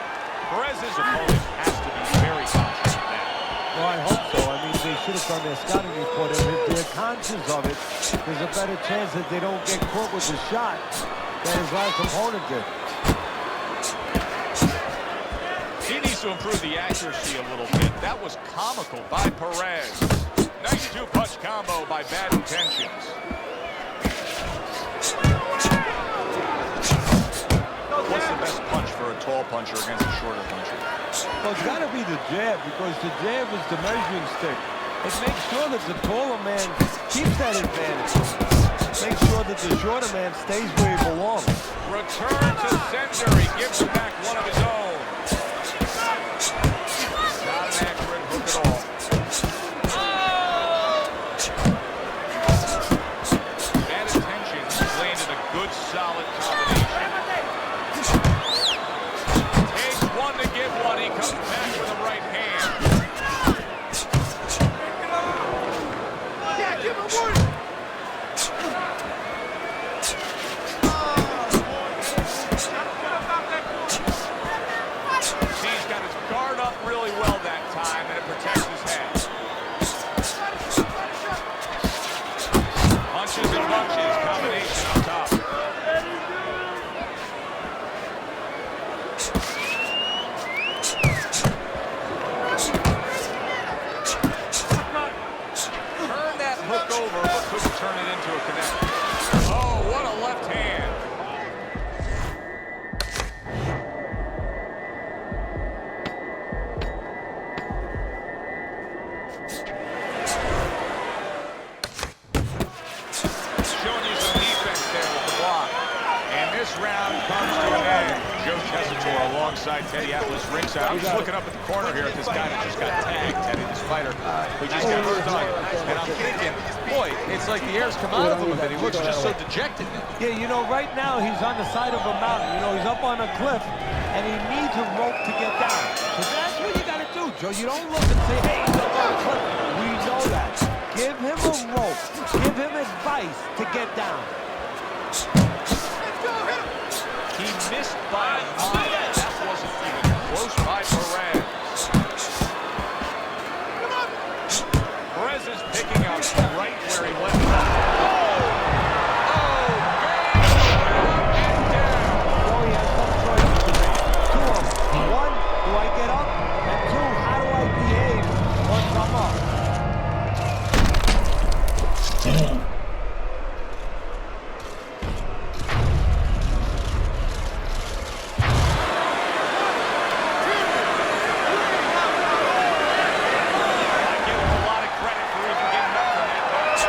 Perez's opponent has to be very conscious of that. Well, I hope so. I mean, they should have done their scouting report, and if they're conscious of it, there's a better chance that they don't get caught with the shot than his last opponent did. He needs to improve the accuracy a little bit. That was comical by Perez. Nice two-punch combo by Bad Intentions. What's the best punch for a tall puncher against a shorter puncher? Well, it's got to be the jab, because the jab is the measuring stick. It makes sure that the taller man keeps that advantage. Make sure that the shorter man stays where he belongs. Return to center. He gives him back one of his own. Not an accurate hook at all. Bad Intentions landed a good, solid combination. Takes one to give one. He comes back with a right hand. Yeah, give him one. He's got his guard up really well that time, and it protects his head. Punches and bunches, combination on top. Turned that hook over, but couldn't turn it into a connect. Oh, what a left hand. Showing you some defense there with the block. And this round comes to an end. Joe Tessitore alongside Teddy Atlas ringside. I'm just looking up at the corner here at this guy that just got tagged, Teddy, this fighter. He just got stung. And I'm thinking, boy, it's like the air's come out of him a bit. He looks just so dejected now. Yeah, you know, right now he's on the side of a mountain. You know, he's up on a cliff, and he needs a rope to get down. So that's what you got to do, Joe. You don't look and say, hey, he's up on a cliff. We know that. Give him a rope. Give him advice to get down. He missed by a mile. That wasn't even close by Perez. Perez is picking up right where he left off. Oh, bang! Down. So he has some choices to make. Two of them. One, do I get up? And two, how do I behave once I'm up? I give him a lot of credit for even getting up from that bench.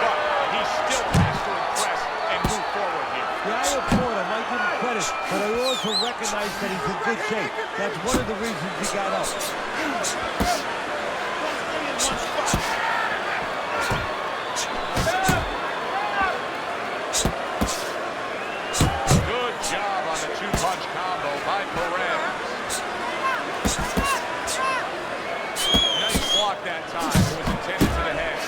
But he still has to impress and move forward here. Yeah, I applaud him. I give him credit. But I also recognize that he's in good shape. That's one of the reasons he got up. Good job on the two-punch combo by Perez. Nice block that time. It was intended to the head.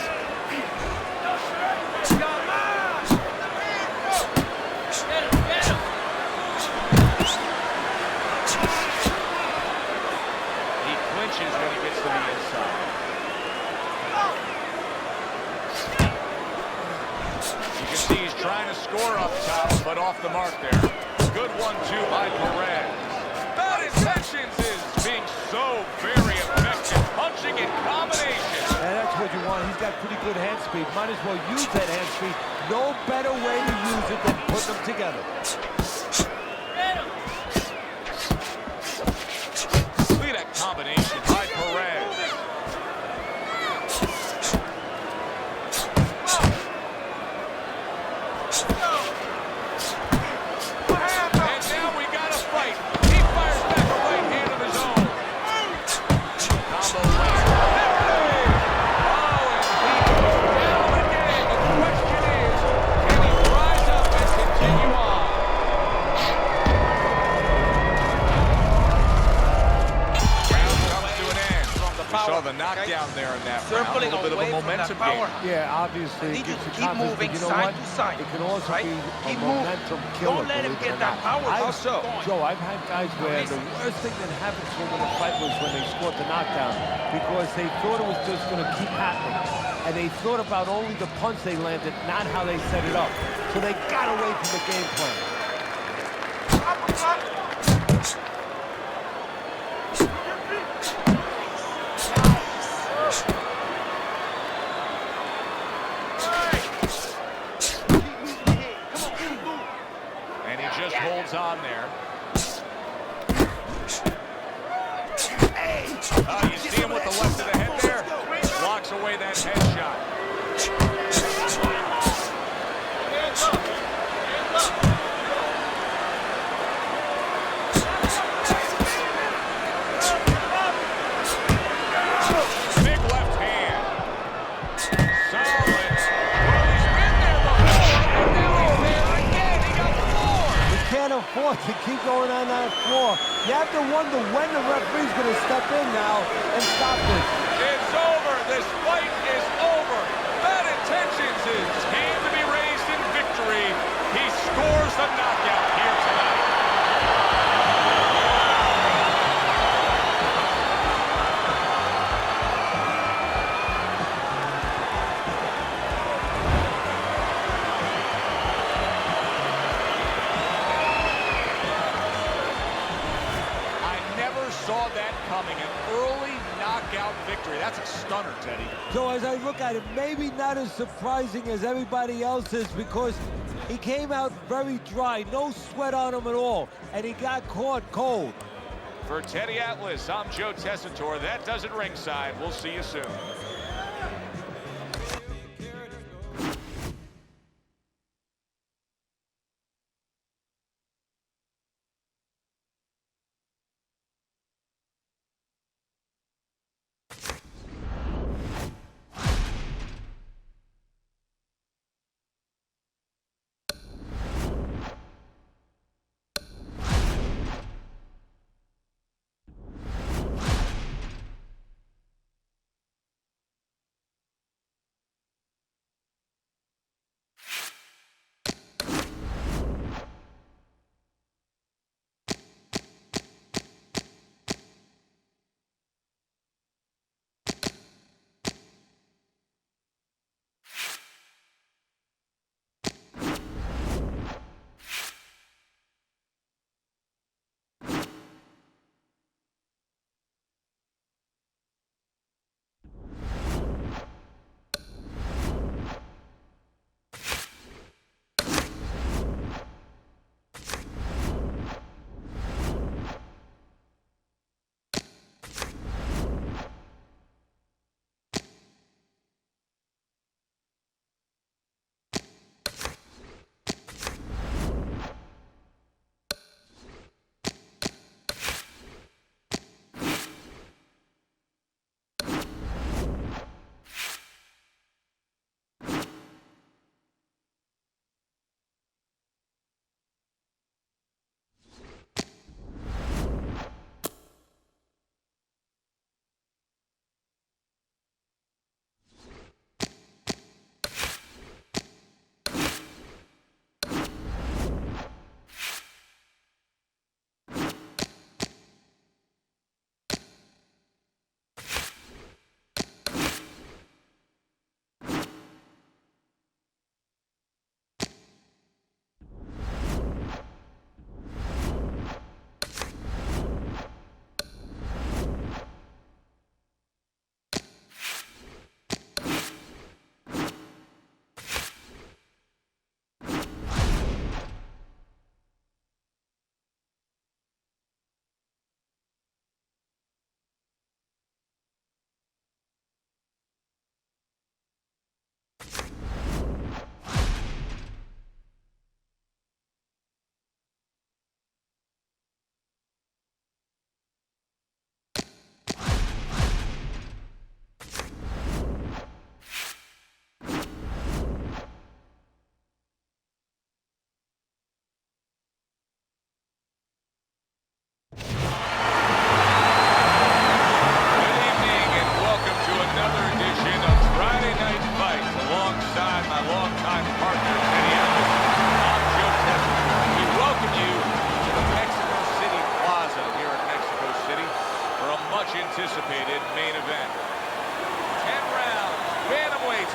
He clinches when he gets to the inside. You can see he's trying to score up top, but off the mark there. Good 1-2 by Perez. Bad Intentions is being so very effective, punching in combination. And that's what you want. He's got pretty good hand speed. Might as well use that hand speed. No better way to use it than put them together. Look at that combination by Perez. And now in that round. A Circling little bit of a away from that momentum power. game. Yeah, obviously I it need you gives to you keep confidence, moving but you know side what? to side, It can also right? be a Keep moving. momentum killer. Don't let him believe it get or that not. power. How so? Joe, I've had guys where the worst thing that happened to them in a fight was when they scored the knockdown because they thought it was just going to keep happening. And they thought about only the punch they landed, not how they set it up. So they got away from the game plan. And he just holds on there. You see him with the left of the head there? Blocks away that headshot. Big left hand. Solid. Well, he's been there before, and now he's there again. He got four. You can't afford to keep going on that floor. You have to wonder when the referee's going to step in now and stop this. It's over. This fight is over. Bad Intentions is hand to be raised in victory. He scores the knockout here tonight. Saw that coming, an early knockout victory. That's a stunner, Teddy. So as I look at it, maybe not as surprising as everybody else's because he came out very dry, no sweat on him at all, and he got caught cold. For Teddy Atlas, I'm Joe Tessitore. That does it ringside. We'll see you soon.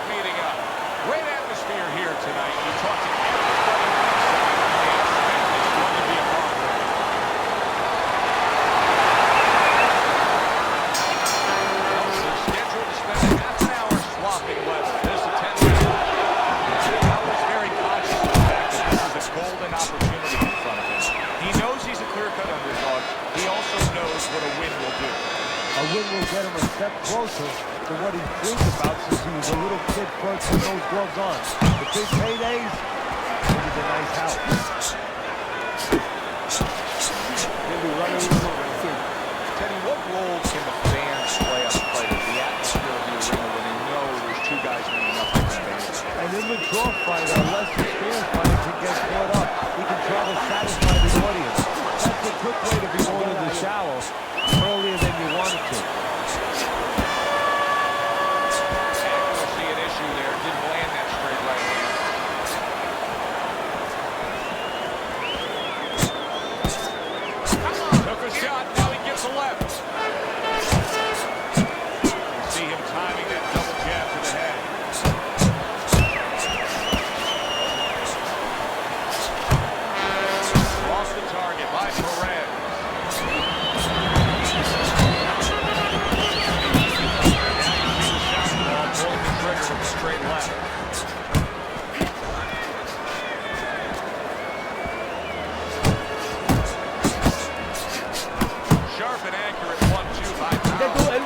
meeting up. Great atmosphere here tonight. You talk to everybody inside, and they expect this one to be a part of it. They're scheduled to spend a half an hour swapping weather. This attendance is very conscious of the fact that this is a golden opportunity in front of him. He knows he's a clear-cut underdog. He also knows what a win will do. A win will get him a step closer to what he dreamed about since he was a little kid first with those gloves on. The big paydays, maybe the nice house. Maybe right over the ring, too. Teddy, what role can the fans play on the fighter? The atmosphere of the arena when they know there's two guys meeting up in the fans. An immature fighter, a less experienced fighter, can get caught up. He can try to satisfy the audience. That's a quick way to be going to the shower earlier than you wanted to. Accuracy an issue there. Didn't land that straight right hand. Took a shot. Now he gets a left. You see him timing that double jab to the head. Off the target by Perez. With a straight left. Sharp and accurate 1-2 by Powell.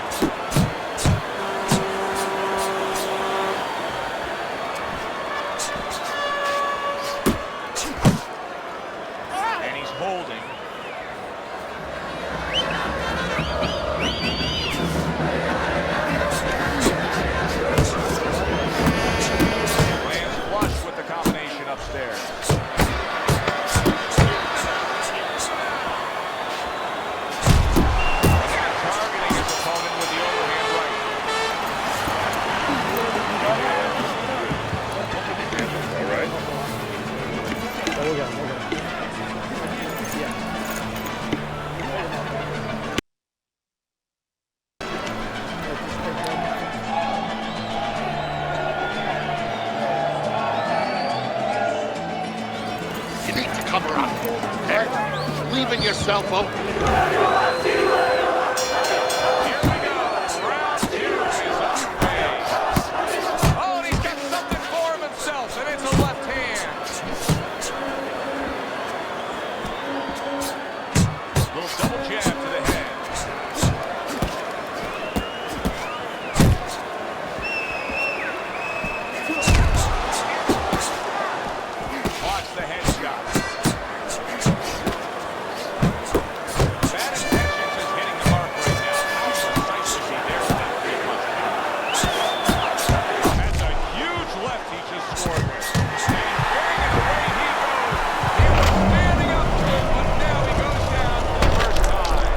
And he's holding. Upstairs. Targeting his opponent with the overhand right. All right. Cover up. And leaving yourself open. Here we go. Round 2 is underway. Oh, and he's got something for himself, and it's a left hand. Little double jab to the head. Watch the headshot. Bad intentions is hitting the mark right now. How precise is he there with that 3-punch power? That's a huge left he just scored with. And bang it away he goes. He was standing up to it, but now he goes down for the first time.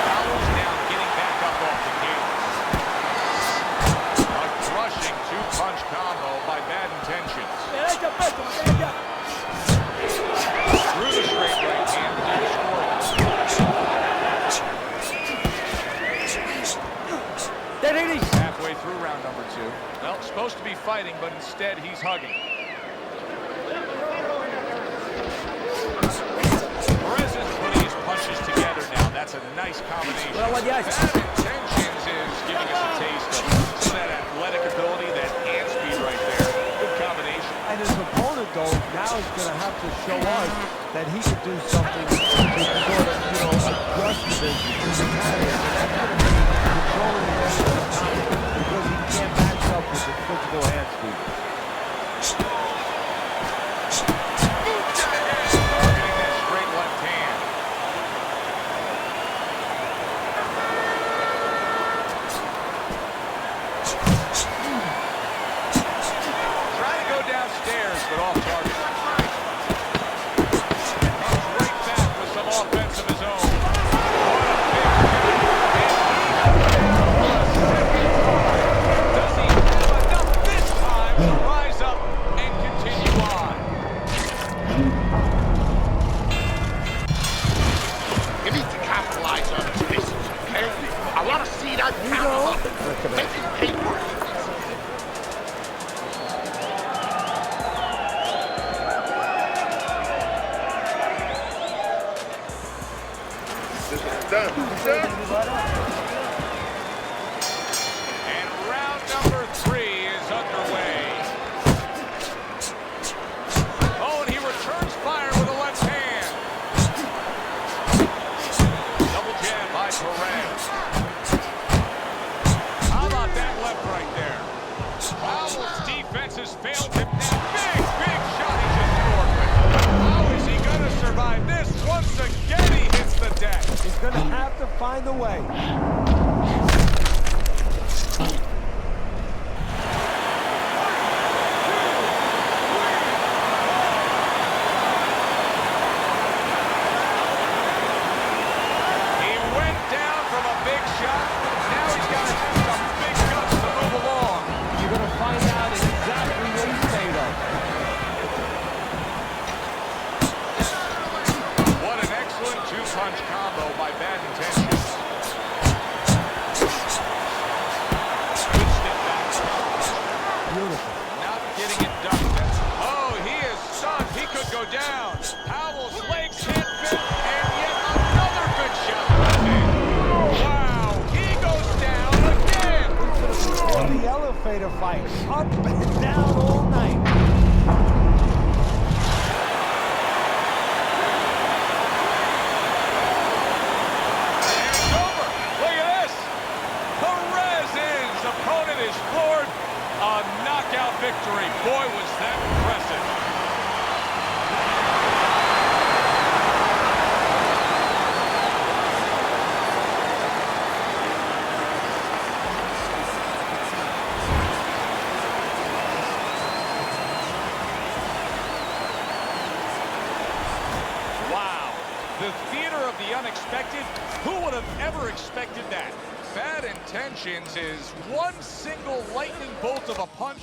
Powell's now getting back up off the cage. A crushing 2-punch combo by Bad Intentions. Through the straight right hand, didn't score it. Halfway through round number 2. Well, supposed to be fighting, but instead he's hugging. Perez is putting his punches together now. That's a nice combination. Bad Intentions is giving us a taste of some of that athletic ability, that hand speed right there. Good combination. And his opponent, though, now is going to have to show us that he can do something to sort of, adjust to this physicality. And that's going to be controlling the rest of the time because he can't match up with the physical hand speed. Targeting that straight left hand. Trying to go downstairs, but off target. Comes right back with some offense of his own. What a big shot. Does he have enough this time to rise up and continue on? Done. Done. And round number 3 is underway. Oh, and he returns fire with a left hand. Double jab by Perez. How about that left right there? Powell's defense has failed him. Big shot he just scored with. How is he going to survive this? Once again, he hits the deck. He's going to have to find a way. He went down from a big shot. Now he's got to have some big guts to move along. You're going to find out exactly what he's made of. What an excellent two-punch combo by Bad Intentions. Good step back. Beautiful. Not getting it done. Oh, he is stunned. He could go down. Powell's legs hit fit, and yet another good shot. Wow, he goes down again. On the elevator fight, up and down all night. And it's over. Look at this. Perez's opponent is floored. A knockout victory. Boy, was that impressive. Wow. The theater of the unexpected. Who would have ever expected that? Bad Intentions is one single lightning bolt of a punch.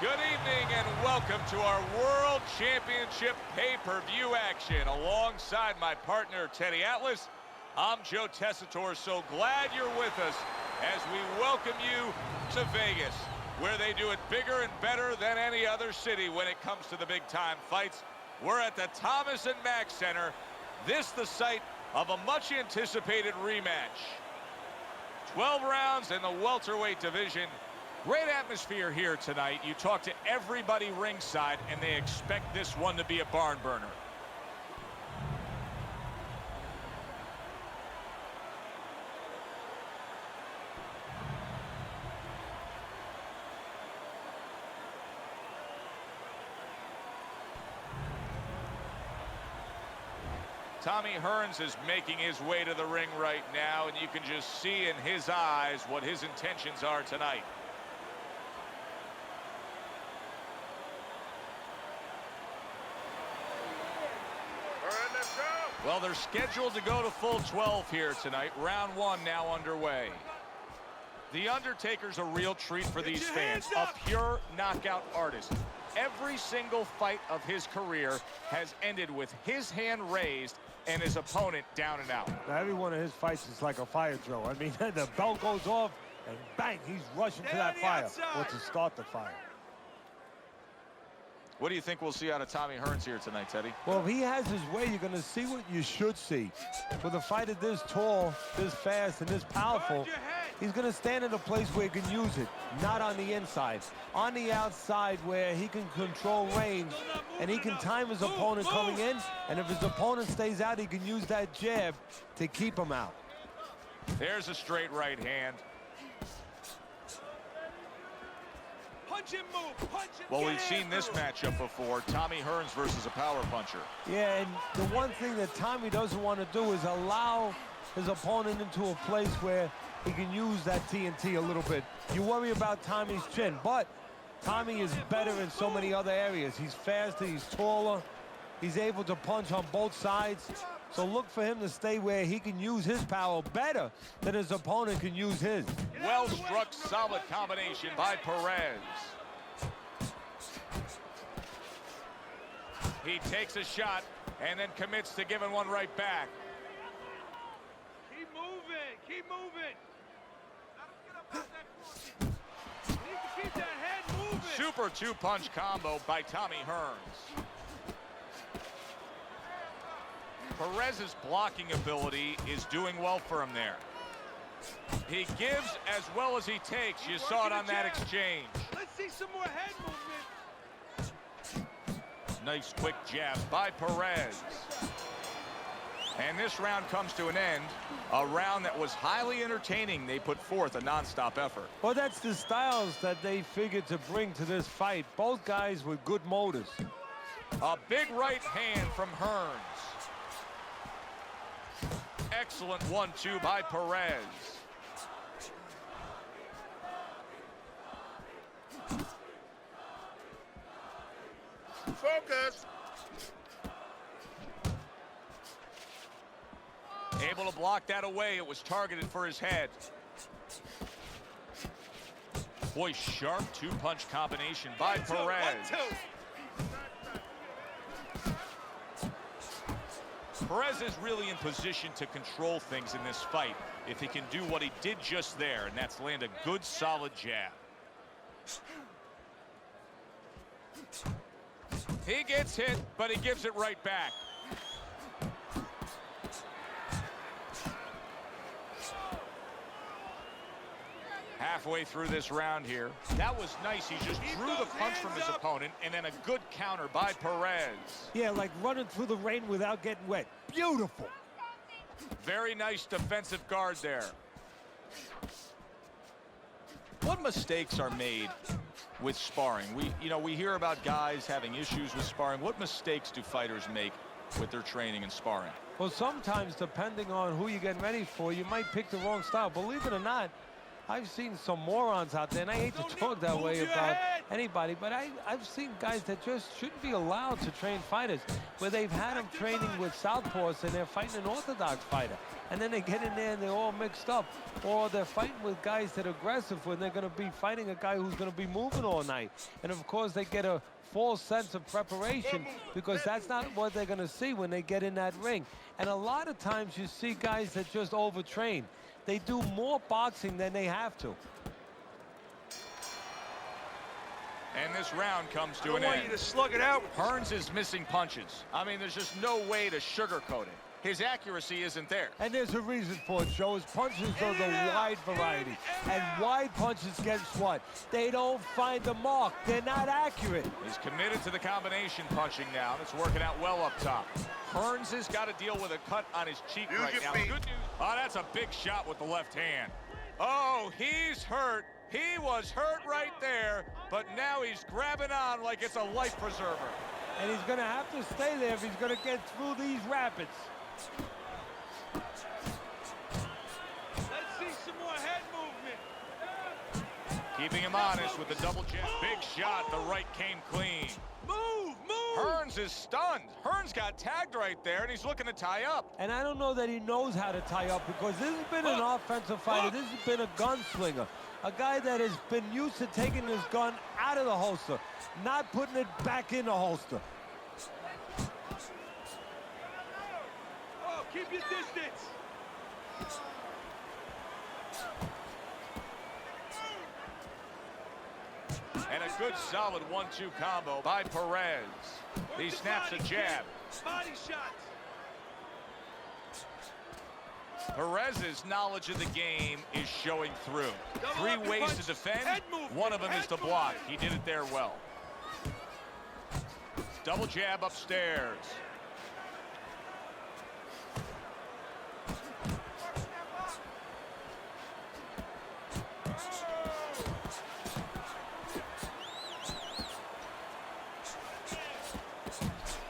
Good evening and welcome to our World Championship pay-per-view action. Alongside my partner, Teddy Atlas, I'm Joe Tessitore. So glad you're with us as we welcome you to Vegas, where they do it bigger and better than any other city when it comes to the big-time fights. We're at the Thomas & Mack Center. This the site of a much-anticipated rematch. 12 rounds in the welterweight division. Great atmosphere here tonight. You talk to everybody ringside, and they expect this one to be a barn burner. Tommy Hearns is making his way to the ring right now, and you can just see in his eyes what his intentions are tonight. Well, they're scheduled to go to full 12 here tonight. Round one now underway. The Undertaker's a real treat for these fans, a pure knockout artist. Every single fight of his career has ended with his hand raised and his opponent down and out. Now, every one of his fights is like a fire drill. I mean, the bell goes off, and bang, he's rushing to that fire, or to start the fire. What do you think we'll see out of Tommy Hearns here tonight, Teddy? Well, if he has his way, you're going to see what you should see. With a fighter this tall, this fast, and this powerful, he's going to stand in a place where he can use it, not on the inside. On the outside where he can control range, and he can time his opponent coming in, and if his opponent stays out, he can use that jab to keep him out. There's a straight right hand. Punch and move, punch and well, we've seen this matchup before, Tommy Hearns versus a power puncher. Yeah, and the one thing that Tommy doesn't want to do is allow his opponent into a place where he can use that TNT a little bit. You worry about Tommy's chin, but Tommy is better in so many other areas. He's faster, he's taller, he's able to punch on both sides. So look for him to stay where he can use his power better than his opponent can use his. Well-struck, solid combination by Perez. He takes a shot and then commits to giving one right back. Keep moving, keep moving. You need to keep that head moving. Super two-punch combo by Tommy Hearns. Perez's blocking ability is doing well for him there. He gives as well as he takes. You saw it on that exchange. Let's see some more head movement. Nice quick jab by Perez. And this round comes to an end. A round that was highly entertaining. They put forth a non-stop effort. Well, that's the styles that they figured to bring to this fight. Both guys with good motors. A big right hand from Hearns. Excellent 1-2 by Perez. Focus. Able to block that away. It was targeted for his head. Boy, sharp two-punch combination by Perez. 1-2. Perez is really in position to control things in this fight if he can do what he did just there, and that's land a good, solid jab. He gets hit, but he gives it right back. Halfway through this round here. That was nice. He just drew the punch from his opponent, and then a good counter by Perez. Yeah, like running through the rain without getting wet. Beautiful. Very nice defensive guard there. What mistakes are made with sparring? We hear about guys having issues with sparring. What mistakes do fighters make with their training and sparring? Well, sometimes, depending on who you're getting ready for, you might pick the wrong style. Believe it or not, I've seen some morons out there, and I hate to talk that way about anybody, but I've seen guys that just shouldn't be allowed to train fighters, where they've had them training with southpaws and they're fighting an orthodox fighter. And then they get in there and they're all mixed up. Or they're fighting with guys that are aggressive when they're going to be fighting a guy who's going to be moving all night. And of course, they get a false sense of preparation because that's not what they're going to see when they get in that ring. And a lot of times you see guys that just overtrain. They do more boxing than they have to. And this round comes to I an want end. you to slug it out. Hearns is missing punches. I mean, there's just no way to sugarcoat it. His accuracy isn't there. And there's a reason for it, Joe. His punches are the wide variety. And wide punches, guess what? They don't find the mark. They're not accurate. He's committed to the combination punching now. It's working out well up top. Hearns has got to deal with a cut on his cheek Use right your now. feet. Good news. Oh, that's a big shot with the left hand. Oh, he's hurt. He was hurt right there, but now he's grabbing on like it's a life preserver. And he's going to have to stay there if he's going to get through these rapids. Let's see some more head movement. Keeping him honest with the double jab. Big shot. The right came clean. Move, move. Hearns is stunned. Hearns got tagged right there, and he's looking to tie up. And I don't know that he knows how to tie up because this has been an offensive fighter. This has been a gunslinger. A guy that has been used to taking his gun out of the holster, not putting it back in the holster. Oh, keep your distance. And a good solid 1-2 combo by Perez. He snaps a jab. Body shots. Perez's knowledge of the game is showing through. Three ways to defend. One of them is to block. He did it there well. Double jab upstairs.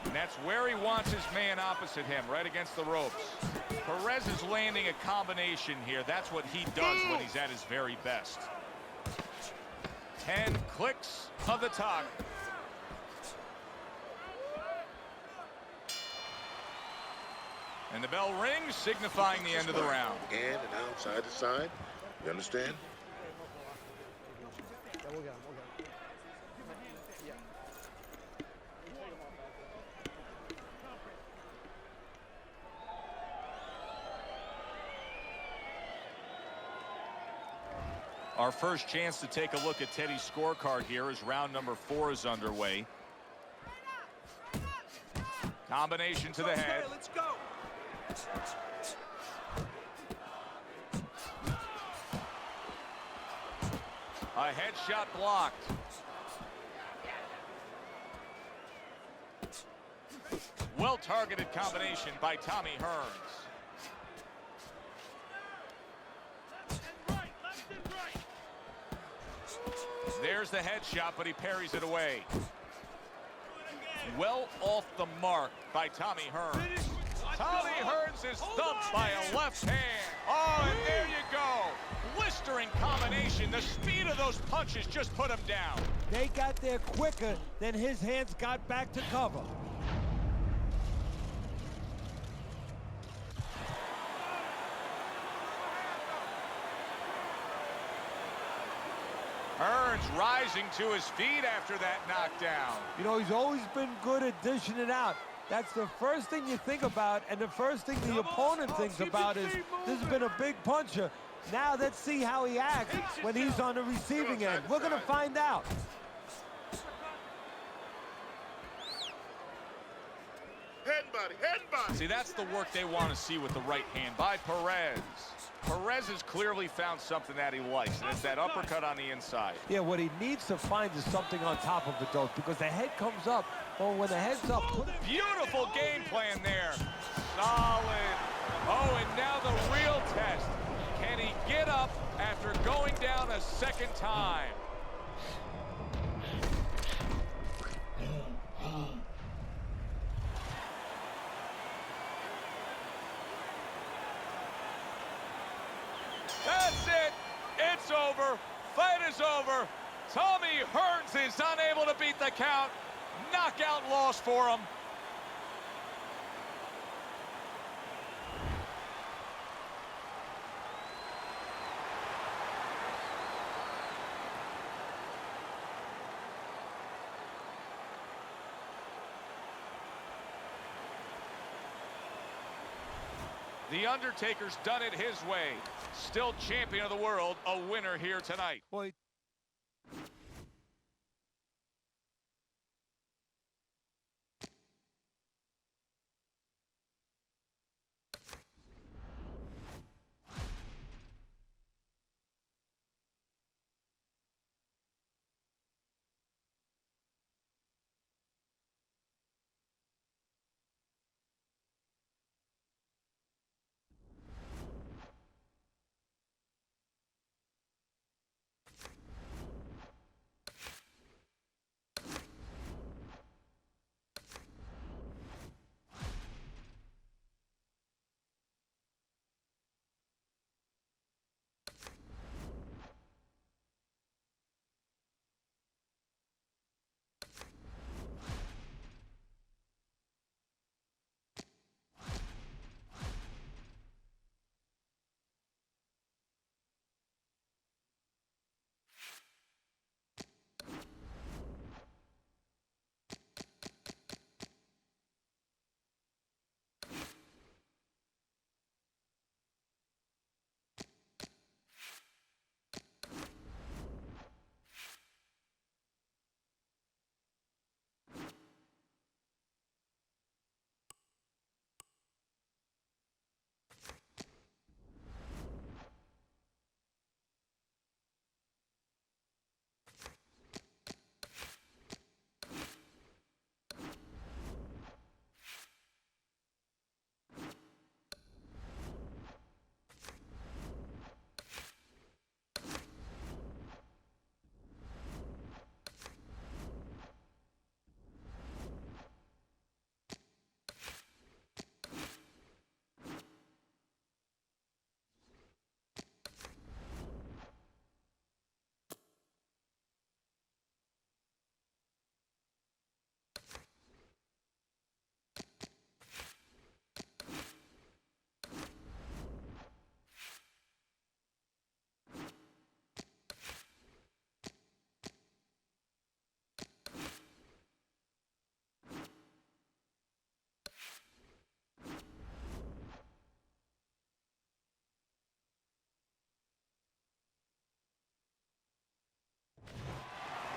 And that's where he wants his man opposite him, right against the ropes. Perez is landing a combination here. That's what he does when he's at his very best. 10 clicks of the tongue. And the bell rings, signifying the end of the round. In and outside the side. You understand? Our first chance to take a look at Teddy's scorecard here as round number 4 is underway. Combination to the head. Let's go. A headshot blocked. Well-targeted combination by Tommy Hearns. There's the headshot, but he parries it away. Well off the mark by Tommy Hearns. Tommy Hearns is thumped by a left hand. Oh, and there you go. Blistering combination. The speed of those punches just put him down. They got there quicker than his hands got back to cover. Hearns rising to his feet after that knockdown. You know, he's always been good at dishing it out. That's the first thing you think about, and the first thing the opponent thinks about is, this has been a big puncher. Now let's see how he acts when he's on the receiving end. We're going to find out. Head and body, head and body. See, that's the work they want to see with the right hand by Perez. Perez has clearly found something that he likes, and it's that uppercut on the inside. Yeah, what he needs to find is something on top of it, though, because the head comes up. Well, when the head's up... Beautiful game plan there. Solid. Oh, and now the real test. Can he get up after going down a second time? That's it. It's is unable to beat the count. Knockout loss for him. The Undertaker's done it his way. Still champion of the world, a winner here tonight. Boy.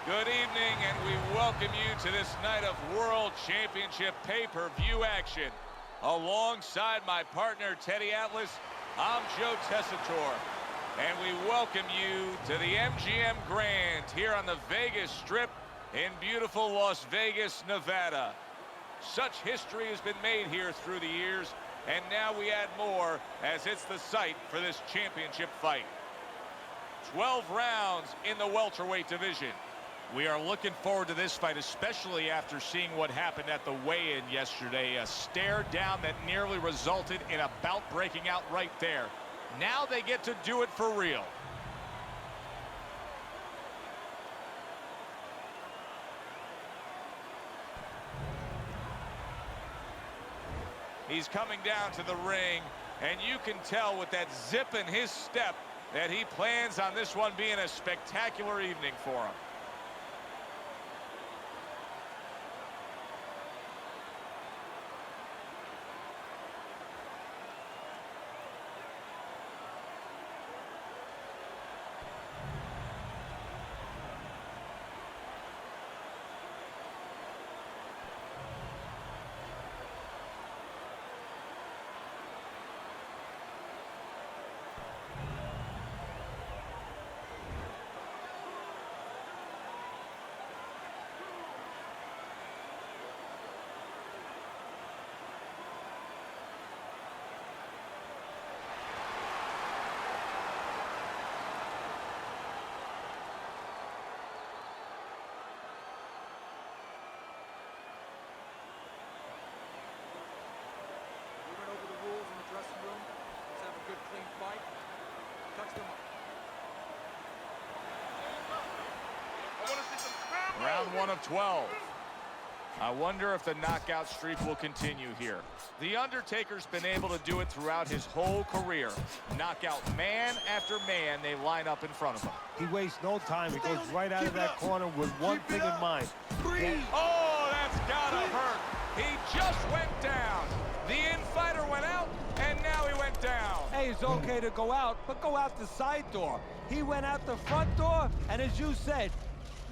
Good evening, and we welcome you to this night of World Championship pay-per-view action. Alongside my partner, Teddy Atlas, I'm Joe Tessitore, and we welcome you to the MGM Grand here on the Vegas Strip in beautiful Las Vegas, Nevada. Such history has been made here through the years, and now we add more as it's the site for this championship fight. 12 rounds in the welterweight division. We are looking forward to this fight, especially after seeing what happened at the weigh-in yesterday. A stare down that nearly resulted in a bout breaking out right there. Now they get to do it for real. He's coming down to the ring, and you can tell with that zip in his step that he plans on this one being a spectacular evening for him. Round 1 of 12. I wonder if the knockout streak will continue here. The Undertaker's been able to do it throughout his whole career. Knock out man after man they line up in front of him. He wastes no time. He goes right out of that corner with one thing in mind. Oh, that's gotta hurt. He just went down. The infighter went out, and now he went down. Hey, it's okay to go out, but go out the side door. He went out the front door, and as you said,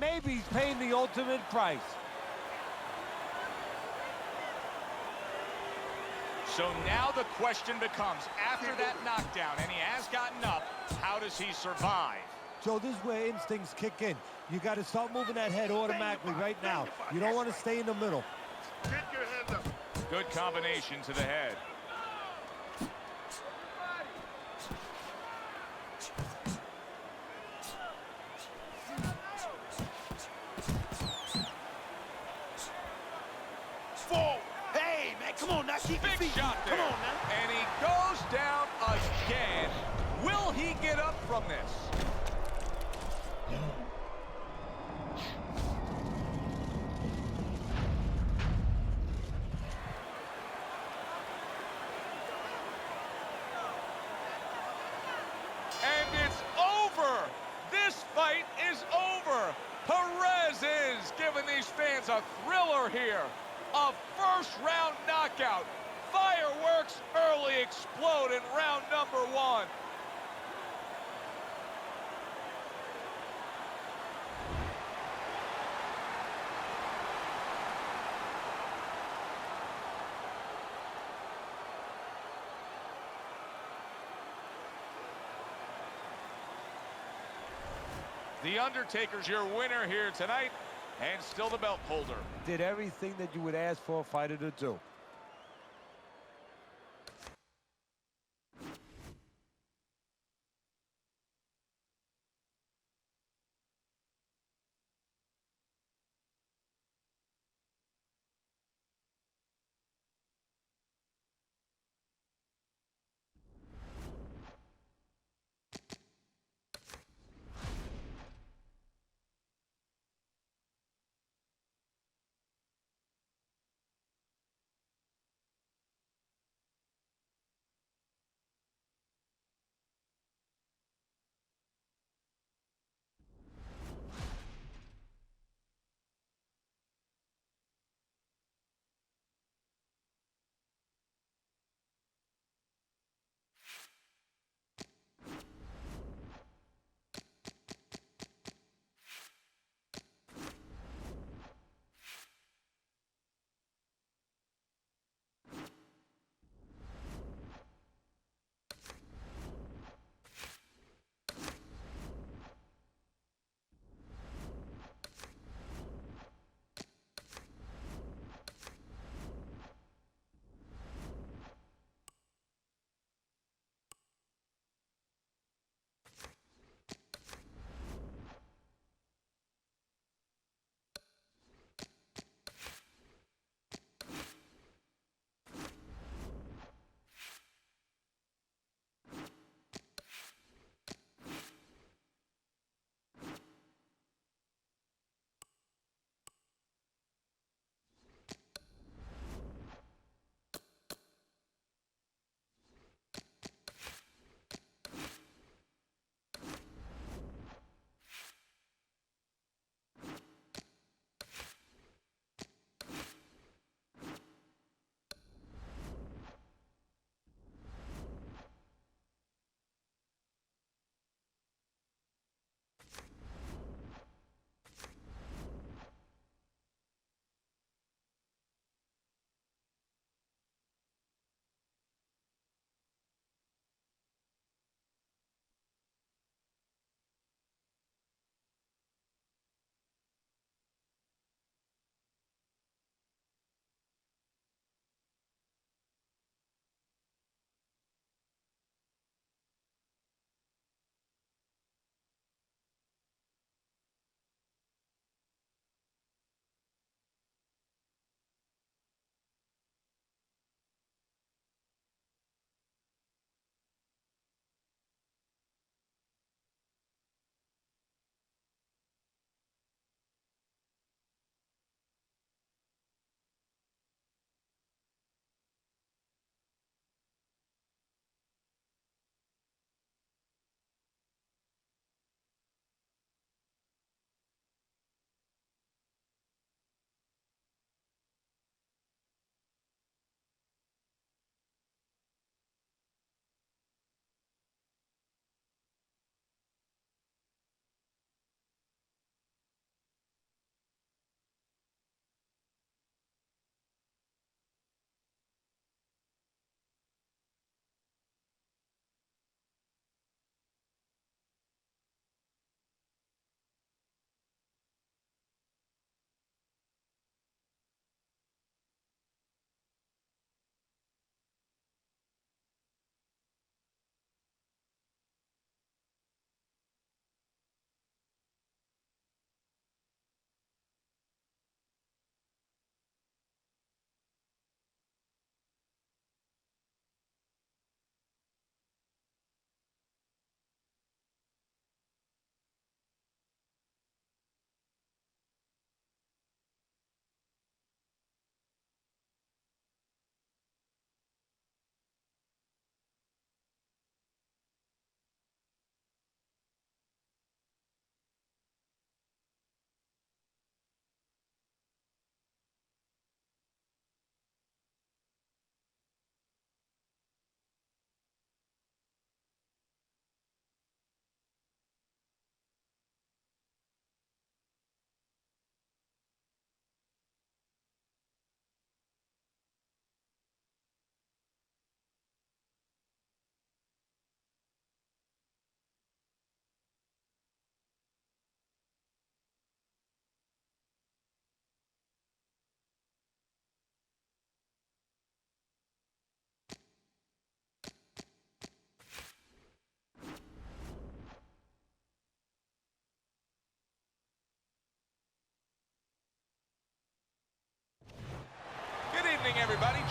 maybe he's paying the ultimate price. So now the question becomes, after that knockdown, and he has gotten up, how does he survive? Joe, this is where instincts kick in. You got to start moving that head automatically right now. You don't want to stay in the middle. Get your hands up. Good combination to the head. Fall. Hey, man, come on now, keep your Big feet. shot there. Come on now. And he goes down again. Will he get up from this? And it's over. This fight is over. Perez is giving these fans a thriller here. A first-round knockout. Fireworks early explode in round number 1. The Undertaker's your winner here tonight, and still the belt holder. Did everything that you would ask for a fighter to do.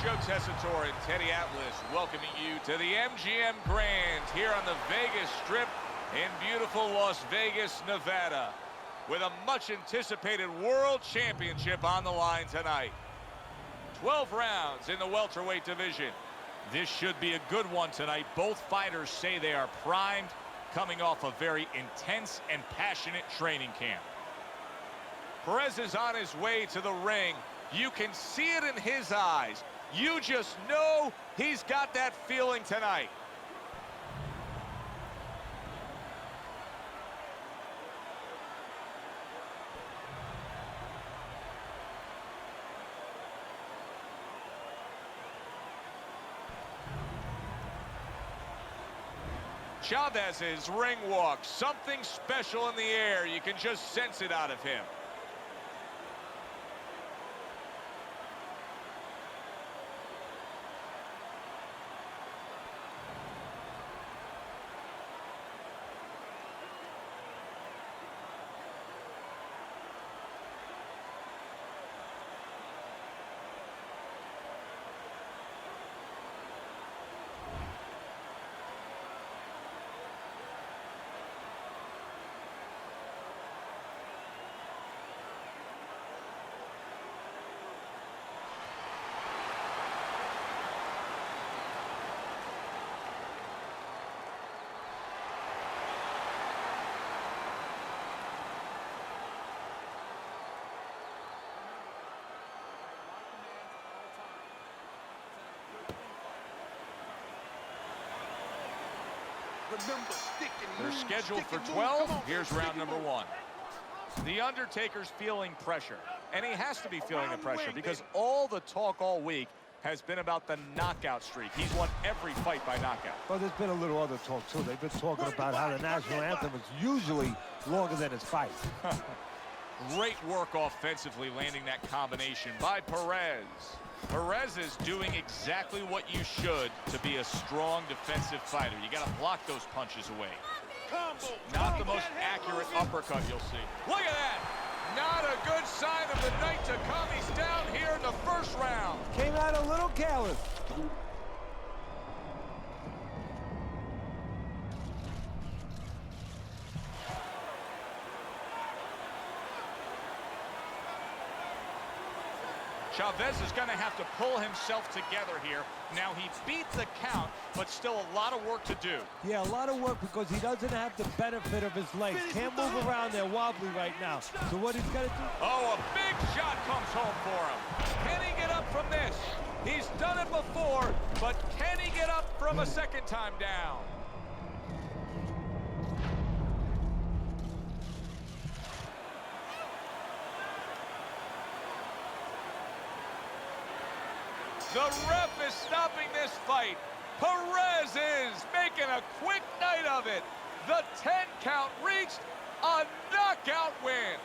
Joe Tessitore and Teddy Atlas welcoming you to the MGM Grand here on the Vegas Strip in beautiful Las Vegas, Nevada, with a much-anticipated World Championship on the line tonight. 12 rounds in the welterweight division. This should be a good one tonight. Both fighters say they are primed, coming off a very intense and passionate training camp. Perez is on his way to the ring. You can see it in his eyes. You just know he's got that feeling tonight. Chavez's ring walk, something special in the air. You can just sense it out of him. Remember, stick and They're move, scheduled stick for and move. 12. Come on, Here's stick round and number move. 1. The Undertaker's feeling pressure, and he has to be feeling the Around the pressure ring, because baby. all the talk all week has been about the knockout streak. He's won every fight by knockout. Well, there's been a little other talk, too. They've been talking about how the national anthem is usually longer than his fight. Great work offensively, landing that combination by Perez. Perez is doing exactly what you should to be a strong defensive fighter. You got to block those punches away. Combo. Not the most accurate uppercut you'll see. Look at that! Not a good sign of the night to come. He's down here in the first round. Came out a little careless. Chavez is going to have to pull himself together here. Now, he beat the count, but still a lot of work to do. Yeah, a lot of work because he doesn't have the benefit of his legs. Can't move around there wobbly right now. So what he's got to do... Oh, a big shot comes home for him. Can he get up from this? He's done it before, but can he get up from a second time down? The ref is stopping this fight. Perez is making a quick night of it. The 10 count reached, a knockout win.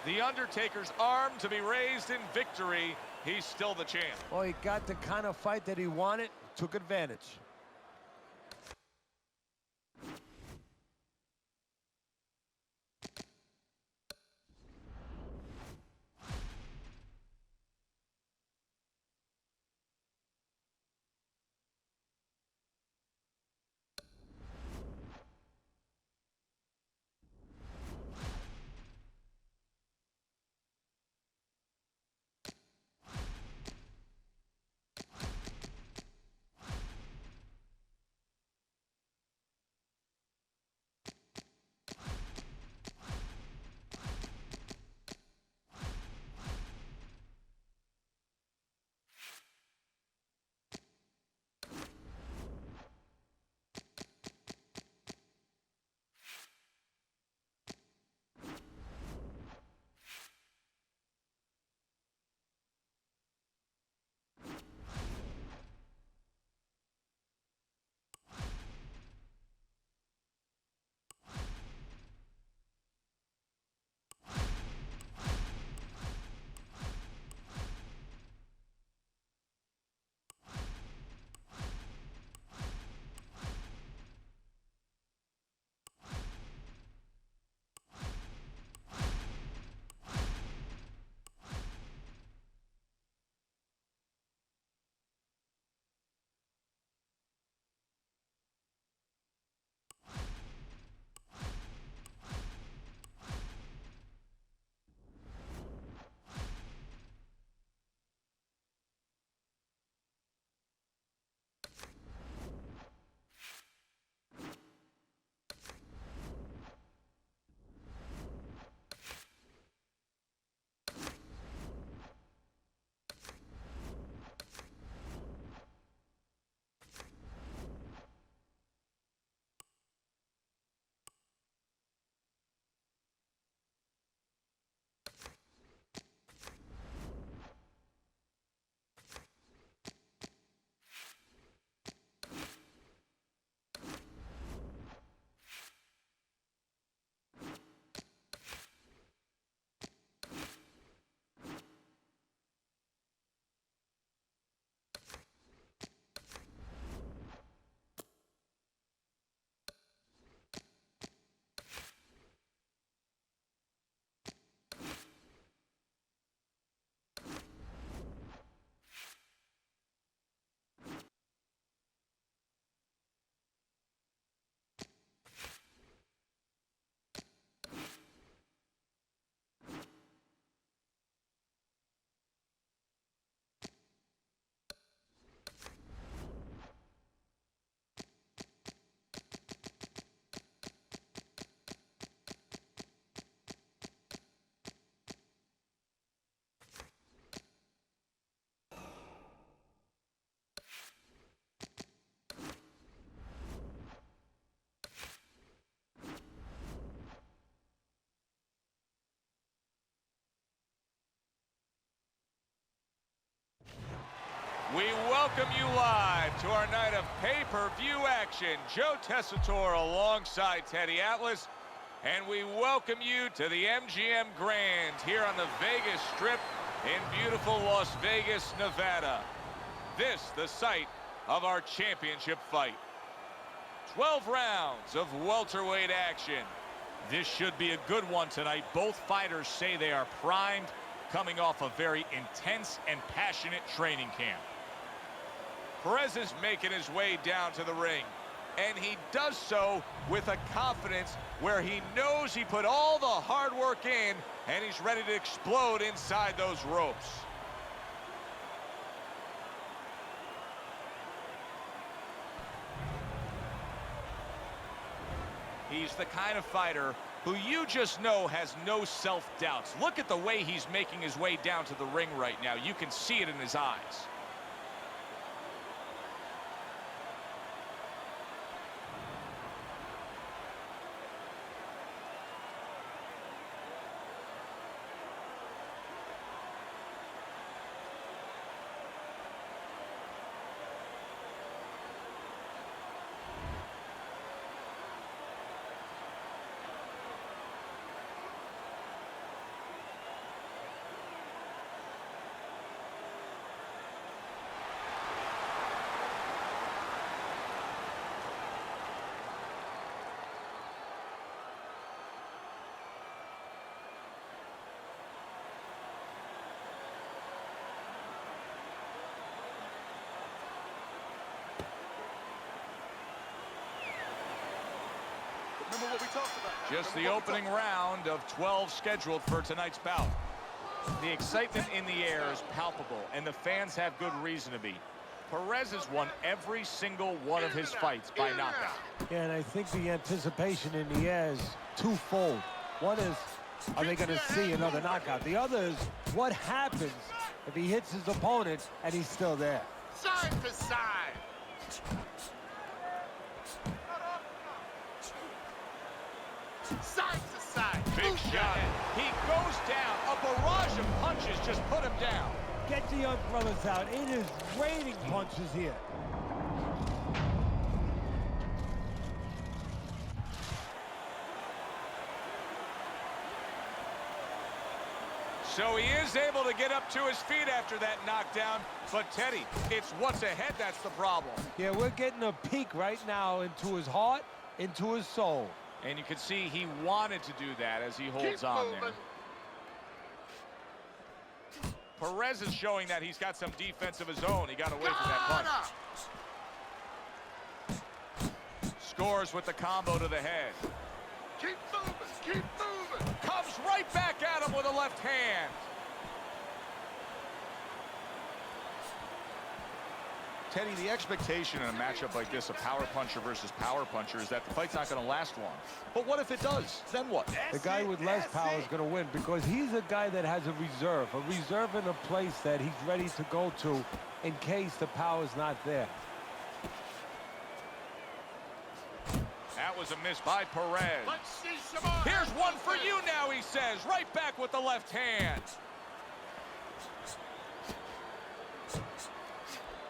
The Undertaker's arm to be raised in victory. He's still the champ. Well, he got the kind of fight that he wanted, took advantage. welcome you live to our night of pay-per-view action. Joe Tessitore alongside Teddy Atlas, and we welcome you to the MGM Grand here on the Vegas Strip in beautiful Las Vegas, Nevada. This, the site of our championship fight. 12 rounds of welterweight action. This should be a good one tonight. Both fighters say they are primed, coming off a very intense and passionate training camp. Perez is making his way down to the ring, and he does so with a confidence where he knows he put all the hard work in, and he's ready to explode inside those ropes. He's the kind of fighter who you just know has no self-doubts. Look at the way he's making his way down to the ring right now. You can see it in his eyes. Remember what we talked about. Just the opening round of 12 scheduled for tonight's bout. The excitement in the air is palpable, and the fans have good reason to be. Perez has won every single one of his fights by knockout. Yeah, and I think the anticipation in the air is twofold. One is, are they going to see another knockout? The other is, what happens if he hits his opponent and he's still there? Side to side. Side to side. Big shot. He goes down. A barrage of punches just put him down. Get the young brothers out. It is raining punches here. So he is able to get up to his feet after that knockdown. But Teddy, it's what's ahead that's the problem. Yeah, we're getting a peek right now into his heart, into his soul. And you can see he wanted to do that as he holds Keep on moving. there. Perez is showing that he's got some defense of his own. He got away from that punch. Scores with the combo to the head. Keep moving. Keep moving. Comes right back at him with a left hand. Teddy, the expectation in a matchup like this, a power puncher versus power puncher, is that the fight's not going to last long. But what if it does? Then what? The guy with less power is going to win because he's a guy that has a reserve in a place that he's ready to go to in case the power's not there. That was a miss by Perez. Let's see some more. Here's one for you now, he says. Right back with the left hand.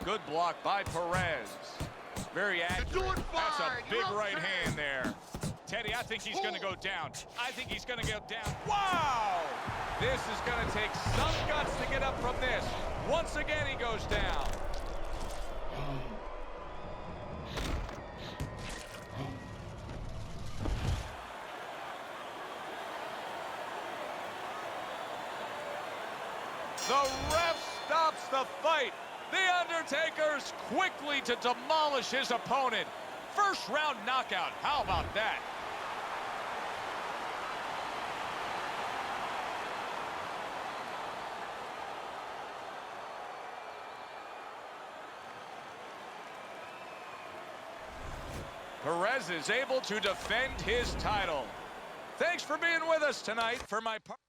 Good block by Perez. Very accurate. doing That's a fine. big You're right okay. hand there. Teddy, I think he's going to go down. I think he's going to go down. Wow! This is going to take some guts to get up from this. Once again, he goes down. The ref stops the fight. The Undertaker's quickly to demolish his opponent. First round knockout. How about that? Perez is able to defend his title. Thanks for being with us tonight. For my part.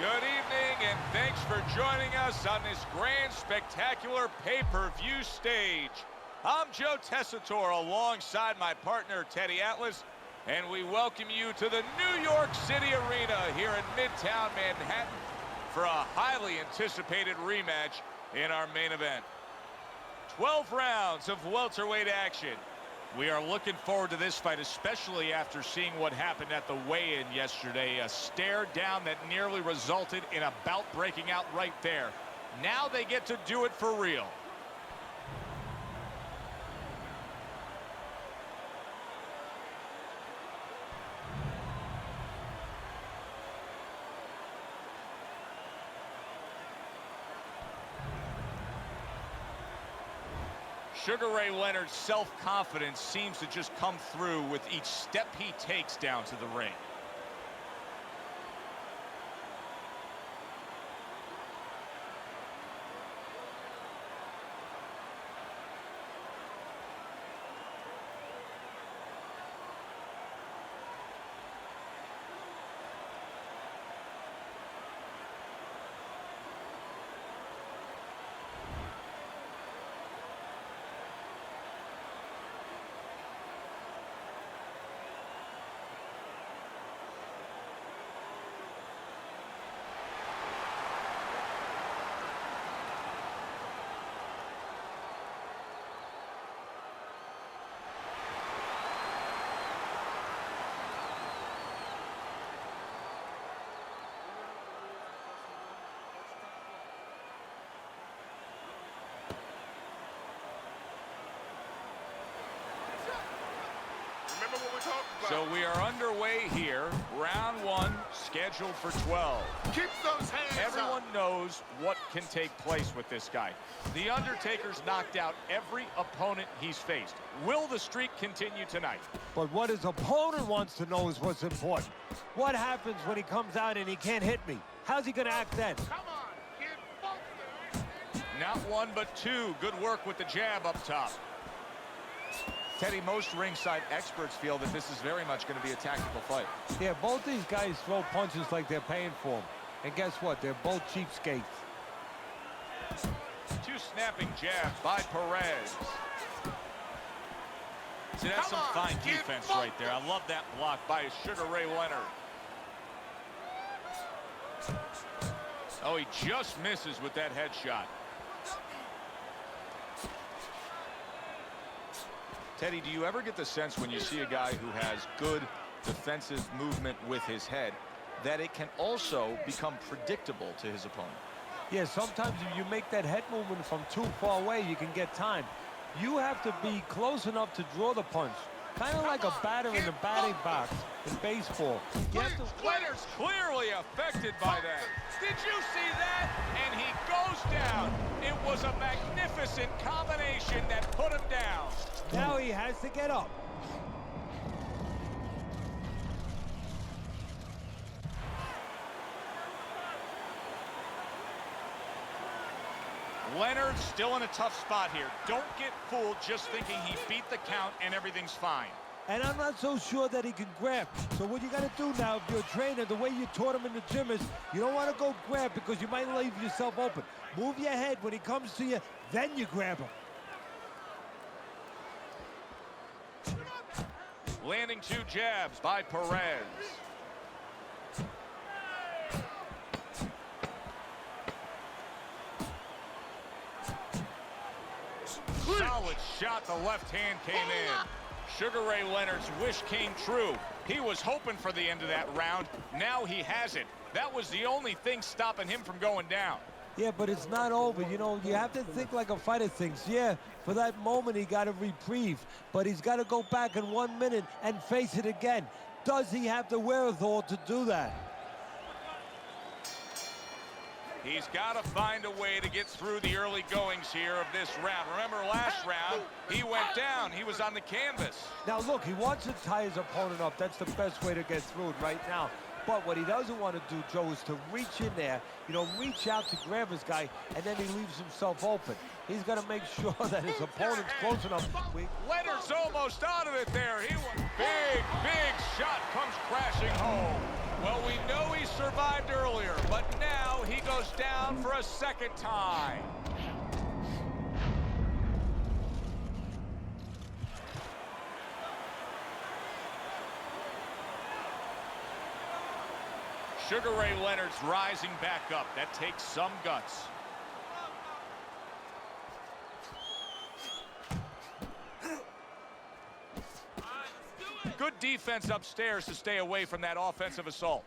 Good evening, and thanks for joining us on this grand, spectacular pay-per-view stage. I'm Joe Tessitore alongside my partner, Teddy Atlas, and we welcome you to the New York City Arena here in Midtown Manhattan for a highly anticipated rematch in our main event. 12 rounds of welterweight action. We are looking forward to this fight, especially after seeing what happened at the weigh-in yesterday. A stare down that nearly resulted in a bout breaking out right there. Now they get to do it for real. Sugar Ray Leonard's self-confidence seems to just come through with each step he takes down to the ring. So we are underway here. Round 1, scheduled for 12. Keep those hands Everyone up. knows what can take place with this guy. The Undertaker's knocked out every opponent he's faced. Will the streak continue tonight? But what his opponent wants to know is what's important. What happens when he comes out and he can't hit me? How's he going to act then? Come on, get both. Not one, but two. Good work with the jab up top. Teddy, most ringside experts feel that this is very much going to be a tactical fight. Yeah, both these guys throw punches like they're paying for them. And guess what? They're both cheapskates. Two snapping jabs by Perez. See, that's some fine defense right there. I love that block by Sugar Ray Leonard. Oh, he just misses with that headshot. Teddy, do you ever get the sense when you see a guy who has good defensive movement with his head that it can also become predictable to his opponent? Yeah, sometimes if you make that head movement from too far away, you can get time. You have to be close enough to draw the punch. Kind of like a batter in the batting box in baseball. You have to... Leonard's clearly affected by that. Did you see that? And he goes down. It was a magnificent combination that put him down. Now he has to get up. Leonard's still in a tough spot here. Don't get fooled just thinking he beat the count and everything's fine. And I'm not so sure that he can grab. So what you got to do now, if you're a trainer, the way you taught him in the gym is you don't want to go grab because you might leave yourself open. Move your head when he comes to you, then you grab him. Landing two jabs by Perez. Solid shot, the left hand came in. Sugar Ray Leonard's wish came true. He was hoping for the end of that round. Now he has it. That was the only thing stopping him from going down. Yeah, but it's not over. You know, you have to think like a fighter thinks. Yeah, for that moment he got a reprieve, but he's got to go back in 1 minute and face it again. Does he have the wherewithal to do that? He's got to find a way to get through the early goings here of this round. Remember last round, he went down. He was on the canvas. Now, look, he wants to tie his opponent up. That's the best way to get through it right now. But what he doesn't want to do, Joe, is to reach in there, you know, reach out to grab his guy, and then he leaves himself open. He's got to make sure that his opponent's close enough. Leonard's almost out of it there. He went big shot comes crashing home. Well, we know he survived earlier, but now he goes down for a second time. Sugar Ray Leonard's rising back up. That takes some guts. Good defense upstairs to stay away from that offensive assault.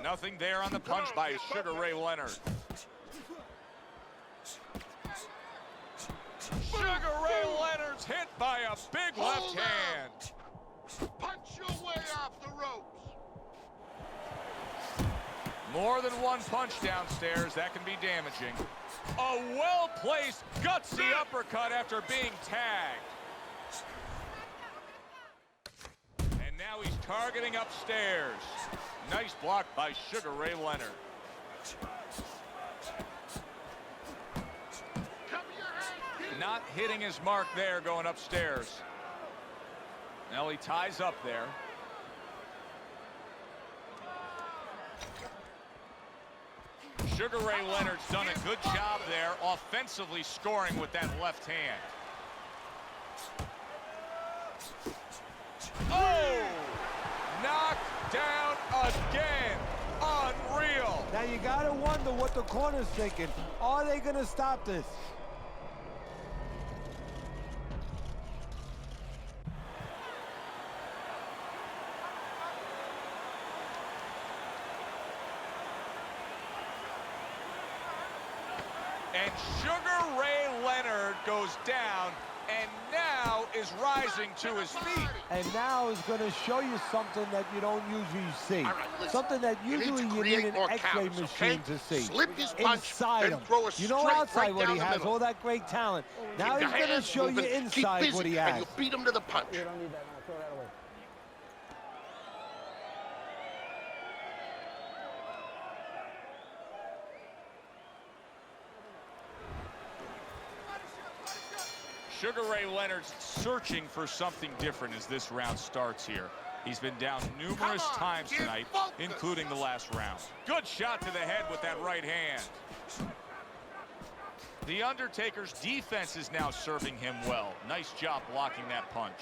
Nothing there on the punch by Sugar Ray Leonard. Sugar Ray Leonard's hit by a big left hand. Punch your way off the ropes. More than one punch downstairs, that can be damaging. A well-placed, gutsy uppercut after being tagged. And now he's targeting upstairs. Nice block by Sugar Ray Leonard. Not hitting his mark there going upstairs. Now he ties up there. Sugar Ray Leonard's done a good job there offensively scoring with that left hand. Oh! Knocked down again. Unreal. Now you gotta wonder what the corner's thinking. Are they gonna stop this? And Sugar Ray Leonard goes down and now is rising to his feet. And now is going to show you something that you don't usually see. All right, listen. Something that You need to usually you create need an more X-ray counters, machine okay? to see. Slip his punch Inside and him. throw it You know straight outside right what down he the has, middle. all that great talent. Now Keep he's your going to hands show you moving. Keep inside busy, what he and has. you beat him to the punch. You don't need that. No, throw that away. Sugar Ray Leonard's searching for something different as this round starts here. He's been down numerous times get tonight, focused. including the last round. Good shot to the head with that right hand. The Undertaker's defense is now serving him well. Nice job blocking that punch.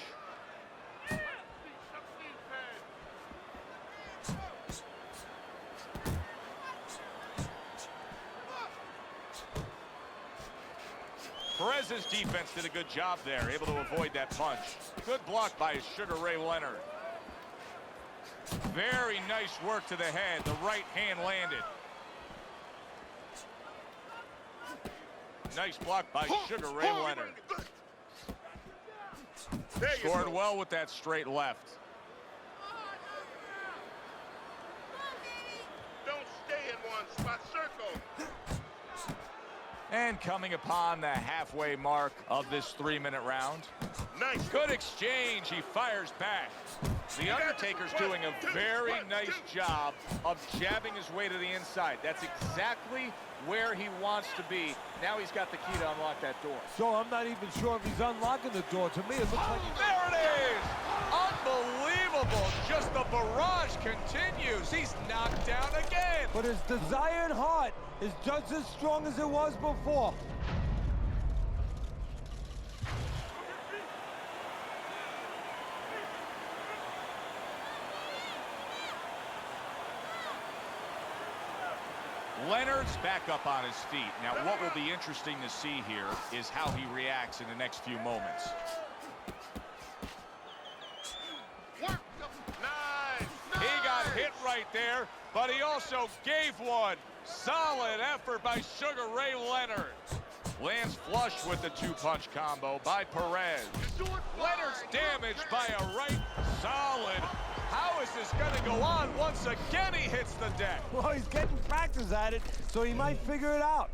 Perez's defense did a good job there, able to avoid that punch. Good block by Sugar Ray Leonard. Very nice work to the head. The right hand landed. Nice block by Sugar Ray Leonard. There you Scored go. well with that straight left. Don't stay in one spot. Circle. And coming upon the halfway mark of this 3-minute round. Nice. Good exchange. He fires back. The Undertaker's doing a very nice job of jabbing his way to the inside. That's exactly where he wants to be. Now he's got the key to unlock that door. So I'm not even sure if he's unlocking the door. To me, it looks like he's... There it is! Unbelievable! Just the barrage continues. He's knocked down again. But his desire and heart is just as strong as it was before. Leonard's back up on his feet. Now, what will be interesting to see here is how he reacts in the next few moments. Work them. Nice. He got hit right there, but he also gave one. Solid effort by Sugar Ray Leonard. Lands flush with the two-punch combo by Perez. Leonard's damaged by a right. Solid. How is this going to go on? Once again, he hits the deck. Well, he's getting practice at it, so he might figure it out.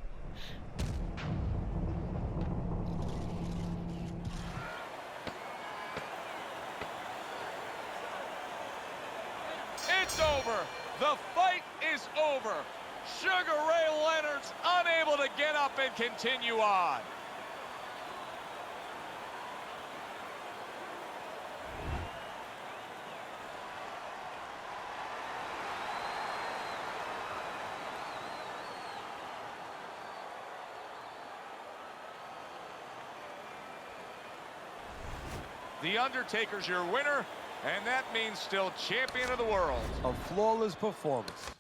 It's over. The fight is over. Sugar Ray Leonard's unable to get up and continue on. The Undertaker's your winner, and that means still champion of the world. A flawless performance.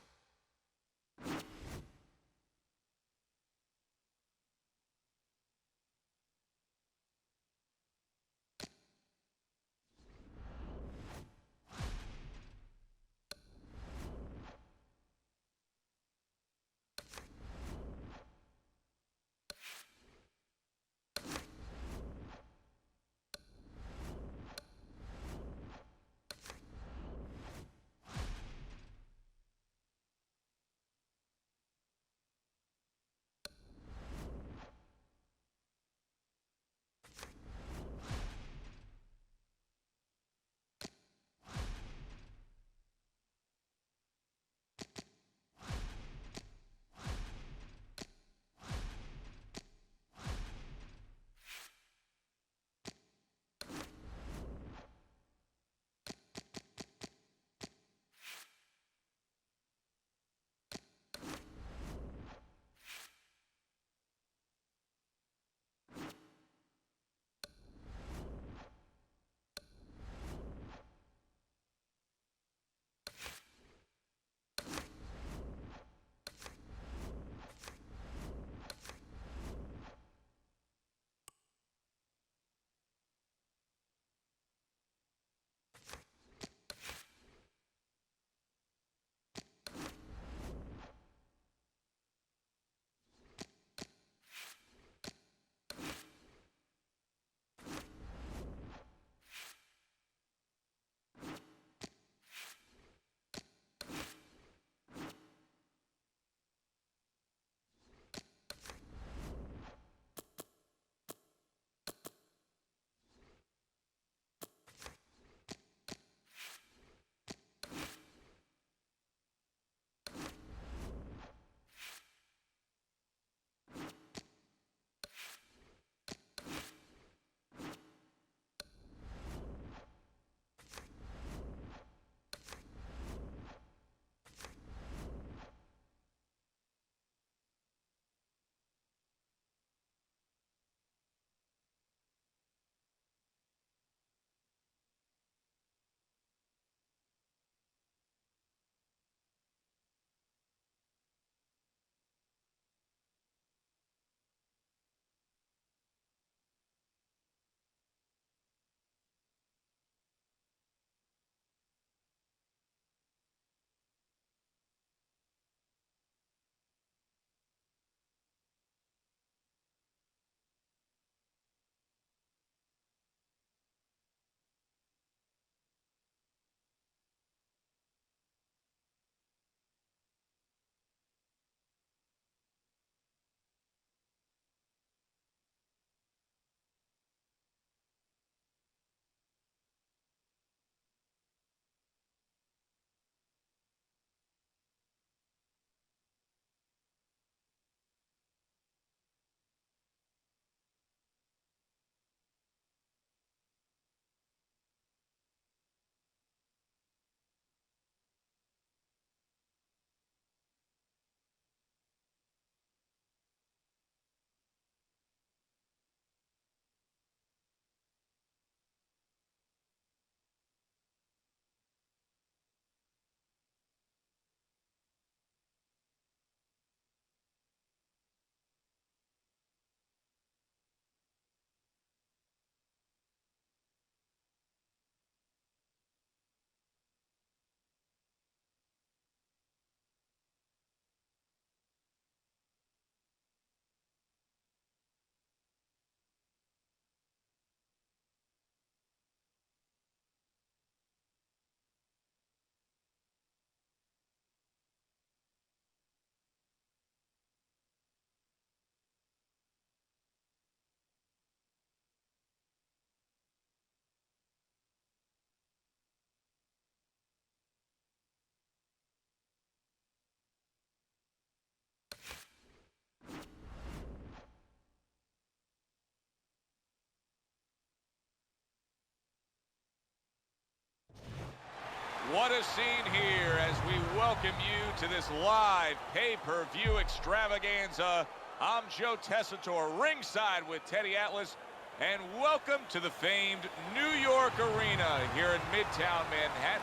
What a scene here as we welcome you to this live pay-per-view extravaganza. I'm Joe Tessitore, ringside with Teddy Atlas. And welcome to the famed New York Arena here in Midtown Manhattan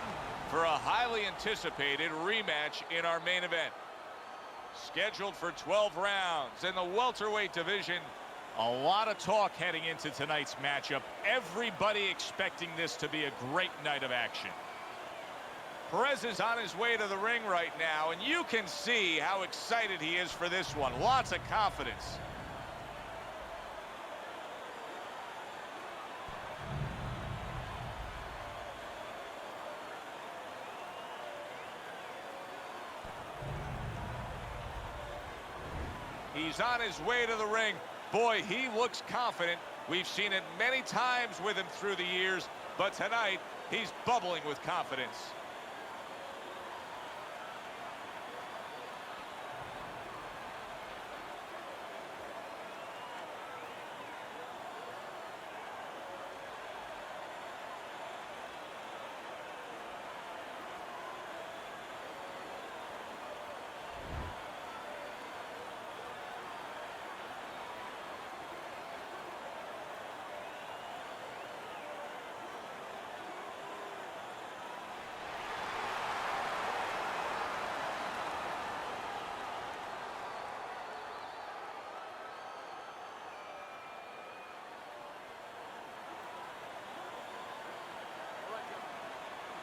for a highly anticipated rematch in our main event. Scheduled for 12 rounds in the welterweight division. A lot of talk heading into tonight's matchup. Everybody expecting this to be a great night of action. Perez is on his way to the ring right now, and you can see how excited he is for this one. Lots of confidence. He's on his way to the ring. Boy, he looks confident. We've seen it many times with him through the years, but tonight, he's bubbling with confidence.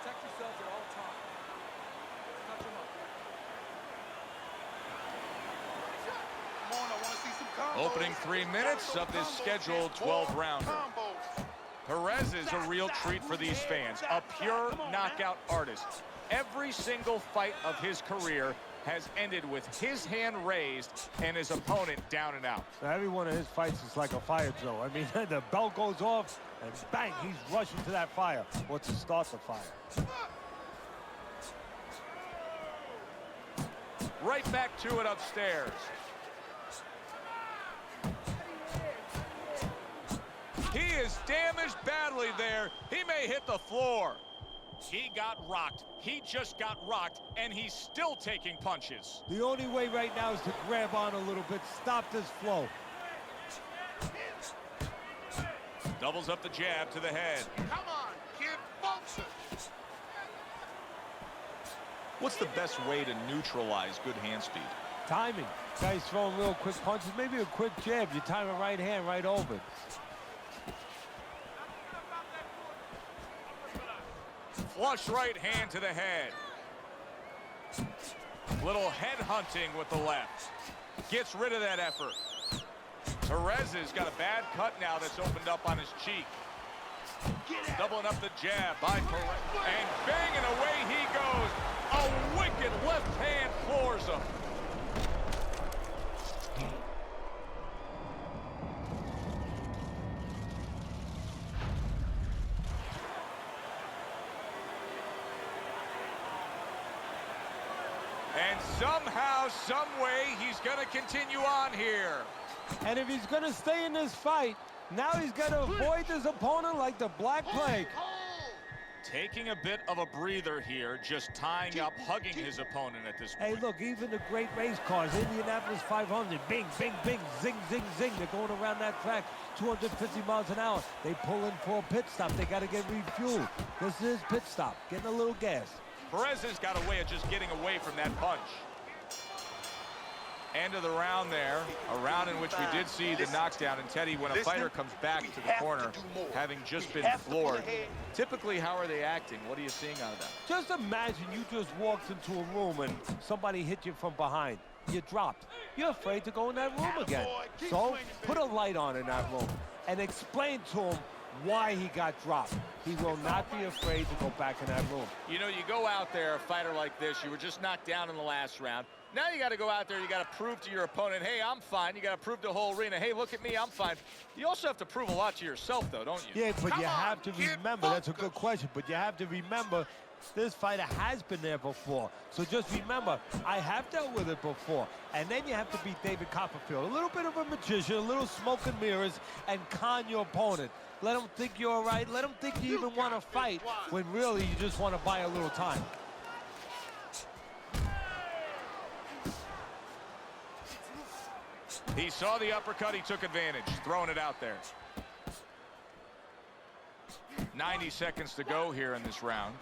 Protect yourselves at all times. Touch them up. Come on, I want to see some combos. Opening 3 minutes of this scheduled 12-rounder. Perez is a real treat for these fans, a pure knockout artist. Every single fight of his career has ended with his hand raised and his opponent down and out. Now, every one of his fights is like a fire drill. I mean, the bell goes off, and bang, he's rushing to that fire, or to start the fire. Right back to it upstairs. He is damaged badly there. He may hit the floor. He got rocked. He just got rocked, and he's still taking punches. The only way right now is to grab on a little bit, stop this flow. Doubles up the jab to the head. Come on, kid, boxer. What's the best way to neutralize good hand speed? Timing. Guys throwing real quick punches, maybe a quick jab. You time a right hand right over it. Flush right hand to the head. Little head hunting with the left. Gets rid of that effort. Perez has got a bad cut now that's opened up on his cheek. Doubling up the jab by Perez. And banging away he goes. A wicked left hand floors him. And somehow, some way, he's going to continue on here. And if he's going to stay in this fight, now he's got to avoid his opponent like the Black Plague. Taking a bit of a breather here, just tying up, hugging his opponent at this point. Hey, look, even the great race cars, Indianapolis 500, bing, bing, bing, zing, zing, zing. They're going around that track 250 miles an hour. They pull in for a pit stop. They got to get refueled. This is pit stop, getting a little gas. Perez has got a way of just getting away from that punch. End of the round there, a round in which we did see the knockdown. And Teddy, when a fighter comes back to the corner, having just been floored, typically how are they acting? What are you seeing out of that? Just imagine you just walked into a room and somebody hit you from behind. You dropped. You're afraid to go in that room again. So put a light on in that room and explain to him why he got dropped. He will not be afraid to go back in that room. You know, you go out there, a fighter like this, you were just knocked down in the last round. Now you got to go out there, you got to prove to your opponent, hey, I'm fine. You got to prove to the whole arena, hey, look at me, I'm fine. You also have to prove a lot to yourself, though, don't you? Yeah, but you have to remember, that's a good question, but you have to remember this fighter has been there before. So just remember, I have dealt with it before. And then you have to beat David Copperfield. A little bit of a magician, a little smoke and mirrors, and con your opponent. Let him think you're all right. Let him think you even want to fight when really you just want to buy a little time. He saw the uppercut, he took advantage, throwing it out there. 90 seconds to go here in this round.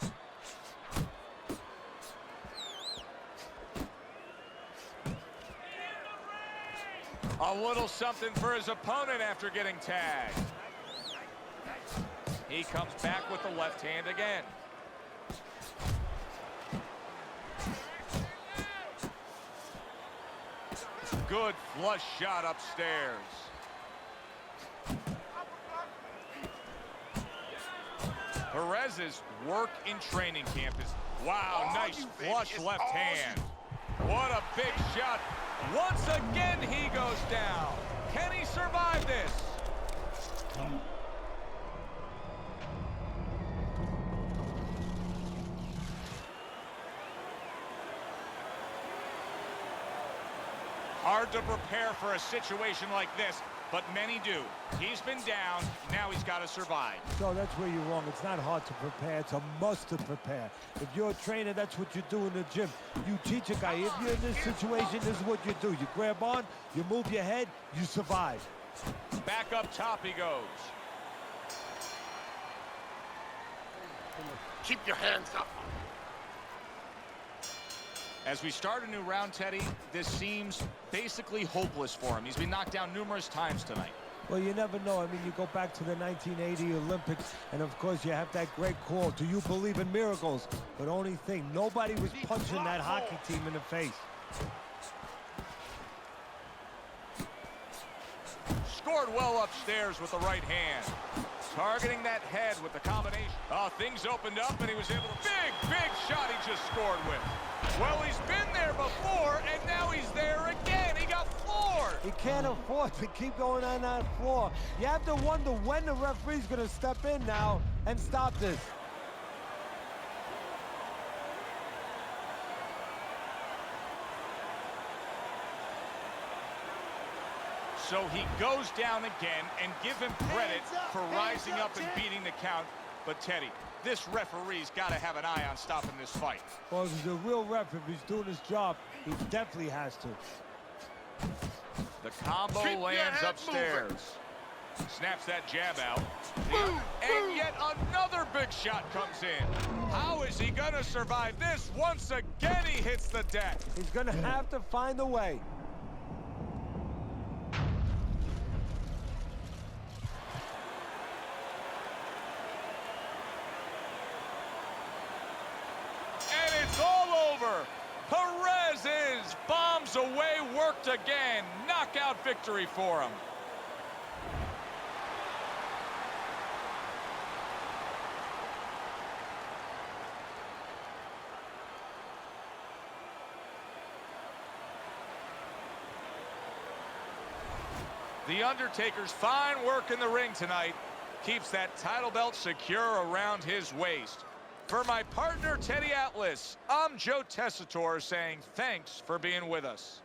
A little something for his opponent after getting tagged. He comes back with the left hand again. Good flush shot upstairs. Perez's work in training camp is, wow, nice flush left hand. What a big shot. Once again, he goes down. Can he survive this? Hard to prepare for a situation like this, but many do. He's been down, now he's got to survive. So that's where you're wrong. It's not hard to prepare. It's a must to prepare. If you're a trainer, that's what you do in the gym. You teach a guy, if you're in this situation, this is what you do. You grab on, you move your head, you survive. Back up top he goes. Keep your hands up. As we start a new round, Teddy, this seems basically hopeless for him. He's been knocked down numerous times tonight. Well, you never know. I mean, you go back to the 1980 Olympics, and of course, you have that great call, do you believe in miracles? But only thing, nobody was punching that hockey team in the face. Scored well upstairs with the right hand. Targeting that head with the combination. Oh, things opened up, and he was able to... Big shot he just scored with. Well, he's been there before, and now he's there again. He got floored. He can't afford to keep going on that floor. You have to wonder when the referee's going to step in now and stop this. So he goes down again, and give him credit for rising up and beating the count. But Teddy, this referee's got to have an eye on stopping this fight. Well, if he's a real ref, if he's doing his job, he definitely has to. The combo lands upstairs. Snaps that jab out. And yet another big shot comes in. How is he going to survive this? Once again, he hits the deck. He's going to have to find a way. It's all over. Perez is bombs away, worked again. Knockout victory for him. The Undertaker's fine work in the ring tonight keeps that title belt secure around his waist. For my partner, Teddy Atlas, I'm Joe Tessitore saying thanks for being with us.